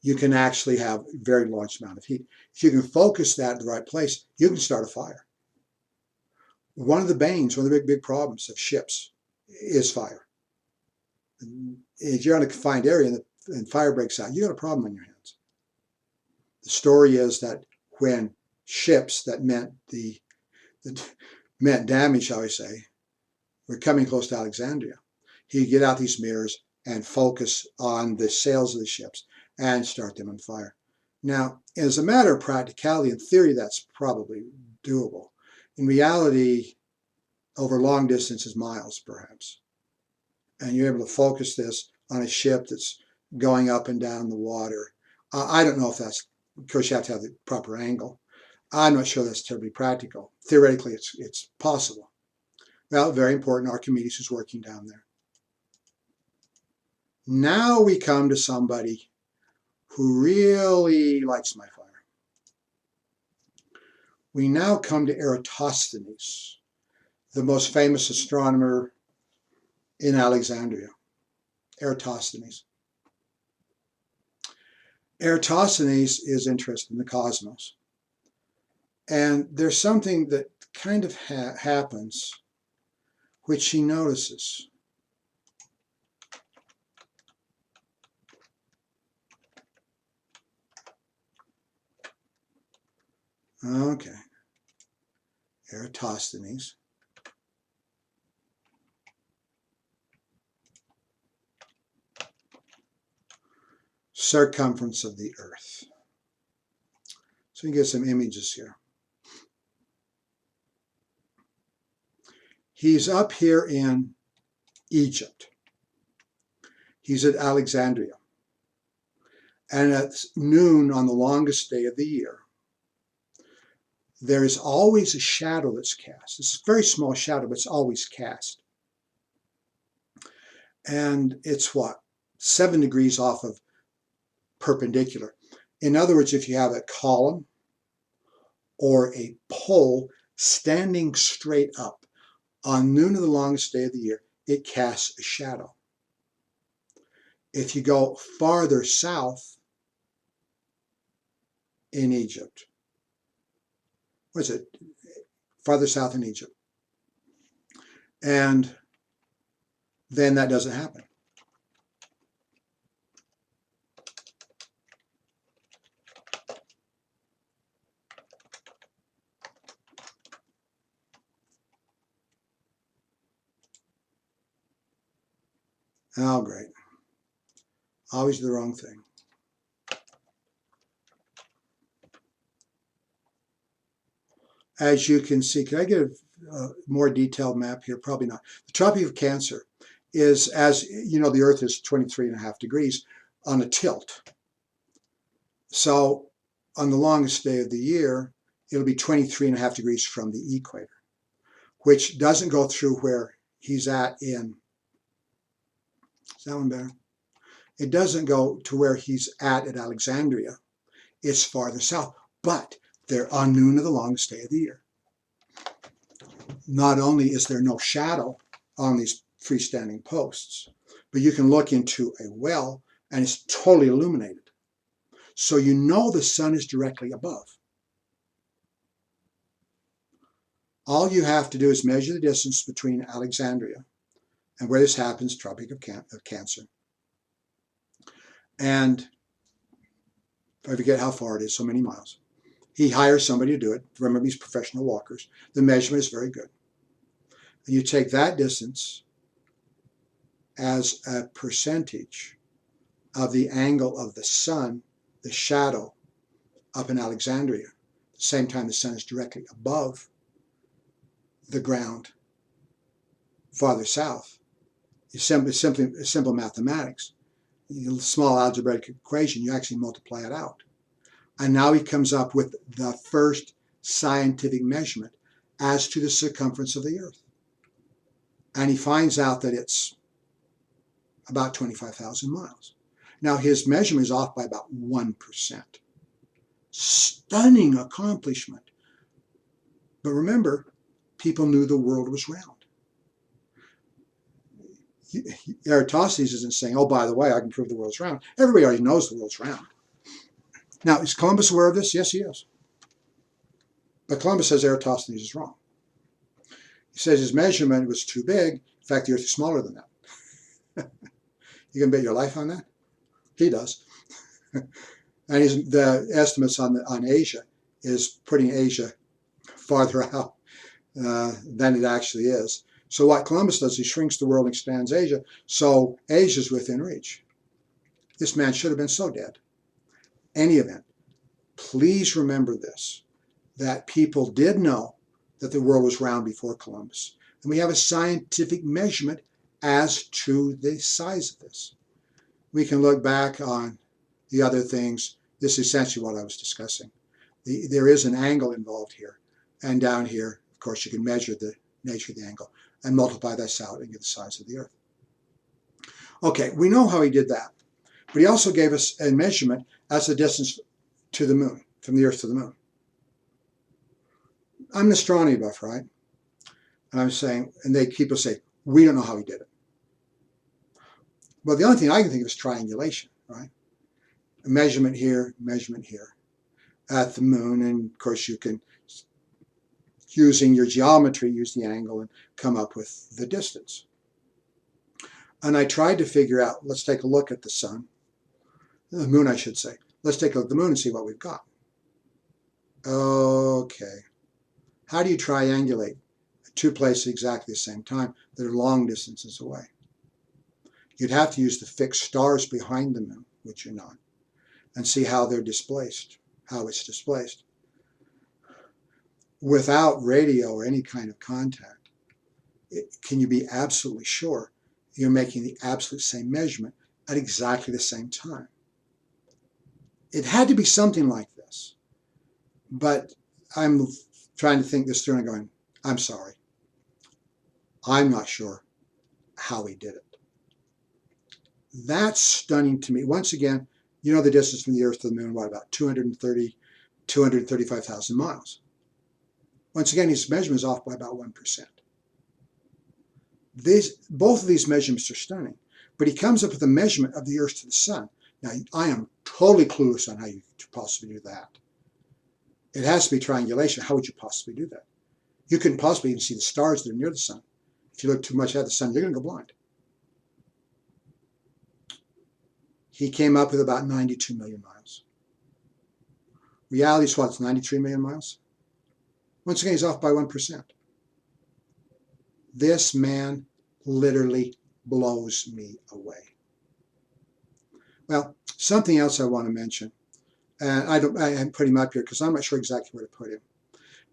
You can actually have a very large amount of heat. If you can focus that in the right place, you can start a fire. One of the banes, one of the big problems of ships is fire. If you're on a confined area and fire breaks out, you got a problem on your hands. The story is that when ships that meant damage, shall we say, were coming close to Alexandria, he'd get out these mirrors and focus on the sails of the ships and start them on fire. Now, as a matter of practicality, in theory, that's probably doable. In reality, over long distances, miles perhaps. And you're able to focus this on a ship that's going up and down the water. I don't know if that's, of course, you have to have the proper angle. I'm not sure that's terribly practical. Theoretically, it's possible. Well, very important, Archimedes is working down there. Now we come to somebody who really likes my fire. We now come to Eratosthenes, the most famous astronomer in Alexandria. Eratosthenes. Eratosthenes is interested in the cosmos. And there's something that kind of happens which he notices. Okay. Eratosthenes. Circumference of the Earth. So you get some images here. He's up here in Egypt. He's at Alexandria. And at noon on the longest day of the year, there is always a shadow that's cast. It's a very small shadow, but it's always cast. And it's what? 7 degrees off of perpendicular. In other words, if you have a column or a pole standing straight up on noon of the longest day of the year, it casts a shadow. If you go farther south in Egypt, what's it? Farther south in Egypt, and then that doesn't happen. Oh, great. Always the wrong thing. As you can see, can I get more detailed map here? Probably not. The Tropic of Cancer is, as you know, the Earth is 23.5 degrees on a tilt. So on the longest day of the year, it'll be 23.5 degrees from the equator, which doesn't go through where he's at in, is that one better? It doesn't go to where he's at Alexandria. It's farther south, but they're on noon of the longest day of the year. Not only is there no shadow on these freestanding posts, but you can look into a well and it's totally illuminated. So you know the sun is directly above. All you have to do is measure the distance between Alexandria and where this happens, Tropic of Cancer. And I forget how far it is, so many miles. He hires somebody to do it. Remember, these professional walkers. The measurement is very good. And you take that distance as a percentage of the angle of the sun, the shadow, up in Alexandria. At the same time, the sun is directly above the ground farther south. It's simple mathematics. A small algebraic equation, you actually multiply it out. And now he comes up with the first scientific measurement as to the circumference of the Earth. And he finds out that it's about 25,000 miles. Now his measurement is off by about 1%. Stunning accomplishment. But remember, people knew the world was round. Eratosthenes isn't saying, oh, by the way, I can prove the world's round. Everybody already knows the world's round. Now, is Columbus aware of this? Yes, he is. But Columbus says Eratosthenes is wrong. He says his measurement was too big. In fact, the Earth is smaller than that. You can bet your life on that? He does. And the estimates on Asia is putting Asia farther out than it actually is. So what Columbus does, he shrinks the world and expands Asia, so Asia's within reach. This man should have been so dead. Any event, please remember this, that people did know that the world was round before Columbus. And we have a scientific measurement as to the size of this. We can look back on the other things. This is essentially what I was discussing. There is an angle involved here. And down here, of course, you can measure the nature of the angle and multiply this out and get the size of the Earth. Okay, we know how he did that. But he also gave us a measurement as the distance to the moon, from the Earth to the moon. I'm an astronomy buff, right? And I'm saying, and people say, we don't know how he did it. Well, the only thing I can think of is triangulation, right? A measurement here at the moon, and of course you can, using your geometry, use the angle and come up with the distance. And I tried to figure out, let's take a look at the sun, the moon I should say. Let's take a look at the moon and see what we've got. Okay. How do you triangulate two places exactly the same time that are long distances away? You'd have to use the fixed stars behind the moon, which you're not, and see how they're displaced, how it's displaced. Without radio or any kind of contact, can you be absolutely sure you're making the absolute same measurement at exactly the same time? It had to be something like this. But I'm trying to think this through and going, I'm sorry. I'm not sure how he did it. That's stunning to me. Once again, you know the distance from the Earth to the moon, what, about 235,000 miles. Once again, his measurement is off by about 1%. Both of these measurements are stunning, but he comes up with a measurement of the Earth to the sun. Now, I am totally clueless on how you could possibly do that. It has to be triangulation. How would you possibly do that? You couldn't possibly even see the stars that are near the sun. If you look too much at the sun, you're going to go blind. He came up with about 92 million miles. Reality is what? It's 93 million miles? Once again, he's off by 1%. This man literally blows me away. Well, something else I want to mention, and I put him up here because I'm not sure exactly where to put him.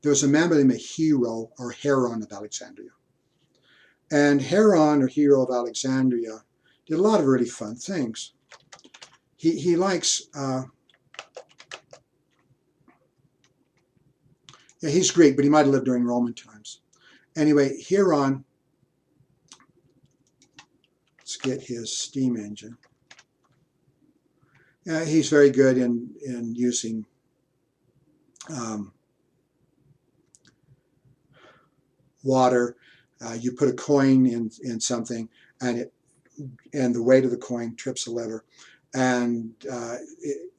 there was a man by the name of Hero or Heron of Alexandria. And Heron or Hero of Alexandria did a lot of really fun things. He likes, yeah, he's Greek, but he might have lived during Roman times. Anyway, Heron, let's get his steam engine. He's very good in using water. You put a coin in something, and the weight of the coin trips a lever, and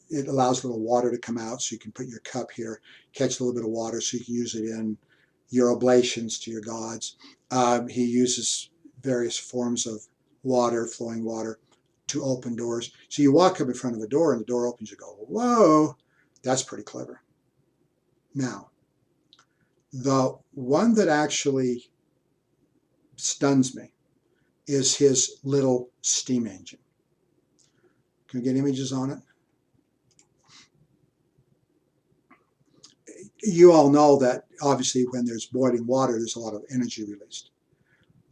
it allows a little water to come out, so you can put your cup here, catch a little bit of water, so you can use it in your oblations to your gods. He uses various forms of water, flowing water, to open doors. So you walk up in front of a door, and the door opens. You go, whoa, that's pretty clever. Now, the one that actually stuns me is his little steam engine. Can we get images on it? You all know that obviously when there's boiling water, there's a lot of energy released.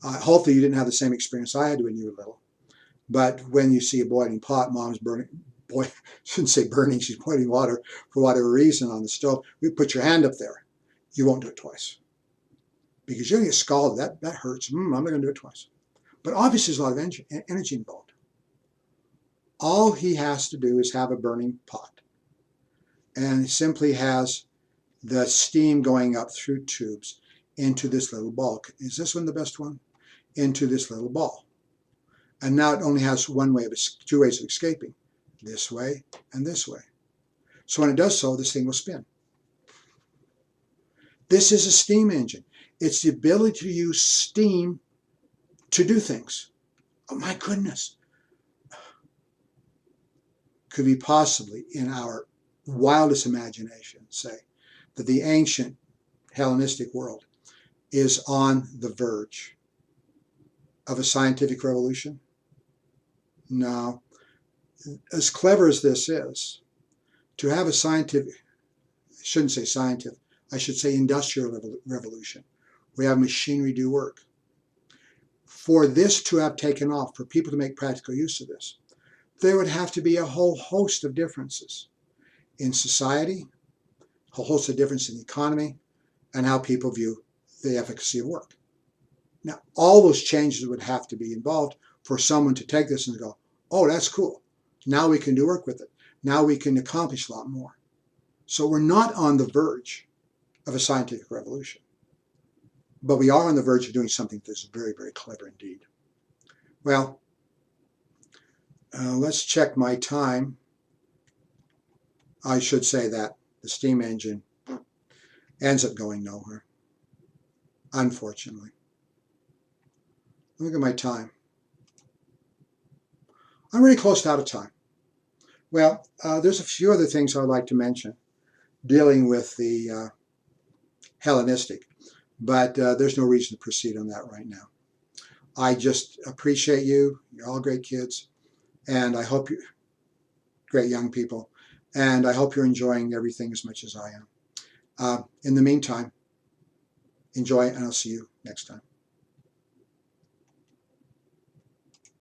Hopefully you didn't have the same experience I had when you were little. But when you see a boiling pot, mom's burning, shouldn't say burning, she's boiling water for whatever reason on the stove. You put your hand up there. You won't do it twice. Because you're going to get scalded. That hurts. I'm not going to do it twice. But obviously there's a lot of energy involved. All he has to do is have a burning pot. And simply has the steam going up through tubes into this little ball. Is this one the best one? Into this little ball. And now it only has two ways of escaping. This way and this way. So when it does so, this thing will spin. This is a steam engine. It's the ability to use steam to do things. Oh my goodness. Could we possibly, in our wildest imagination, say that the ancient Hellenistic world is on the verge of a scientific revolution? No. As clever as this is, to have a scientific, I shouldn't say scientific, I should say industrial revolution. We have machinery do work. For this to have taken off, for people to make practical use of this, there would have to be a whole host of differences in society, a whole host of differences in the economy, and how people view the efficacy of work. Now, all those changes would have to be involved for someone to take this and go, oh, that's cool. Now we can do work with it. Now we can accomplish a lot more. So we're not on the verge of a scientific revolution. But we are on the verge of doing something that's very, very clever indeed. Well, let's check my time. I should say that the steam engine ends up going nowhere, unfortunately. Look at my time. I'm really close to out of time. Well, there's a few other things I'd like to mention dealing with the Hellenistic, but there's no reason to proceed on that right now. I just appreciate you. You're all great kids, and I hope you, great young people, and I hope you're enjoying everything as much as I am. In the meantime, enjoy, and I'll see you next time.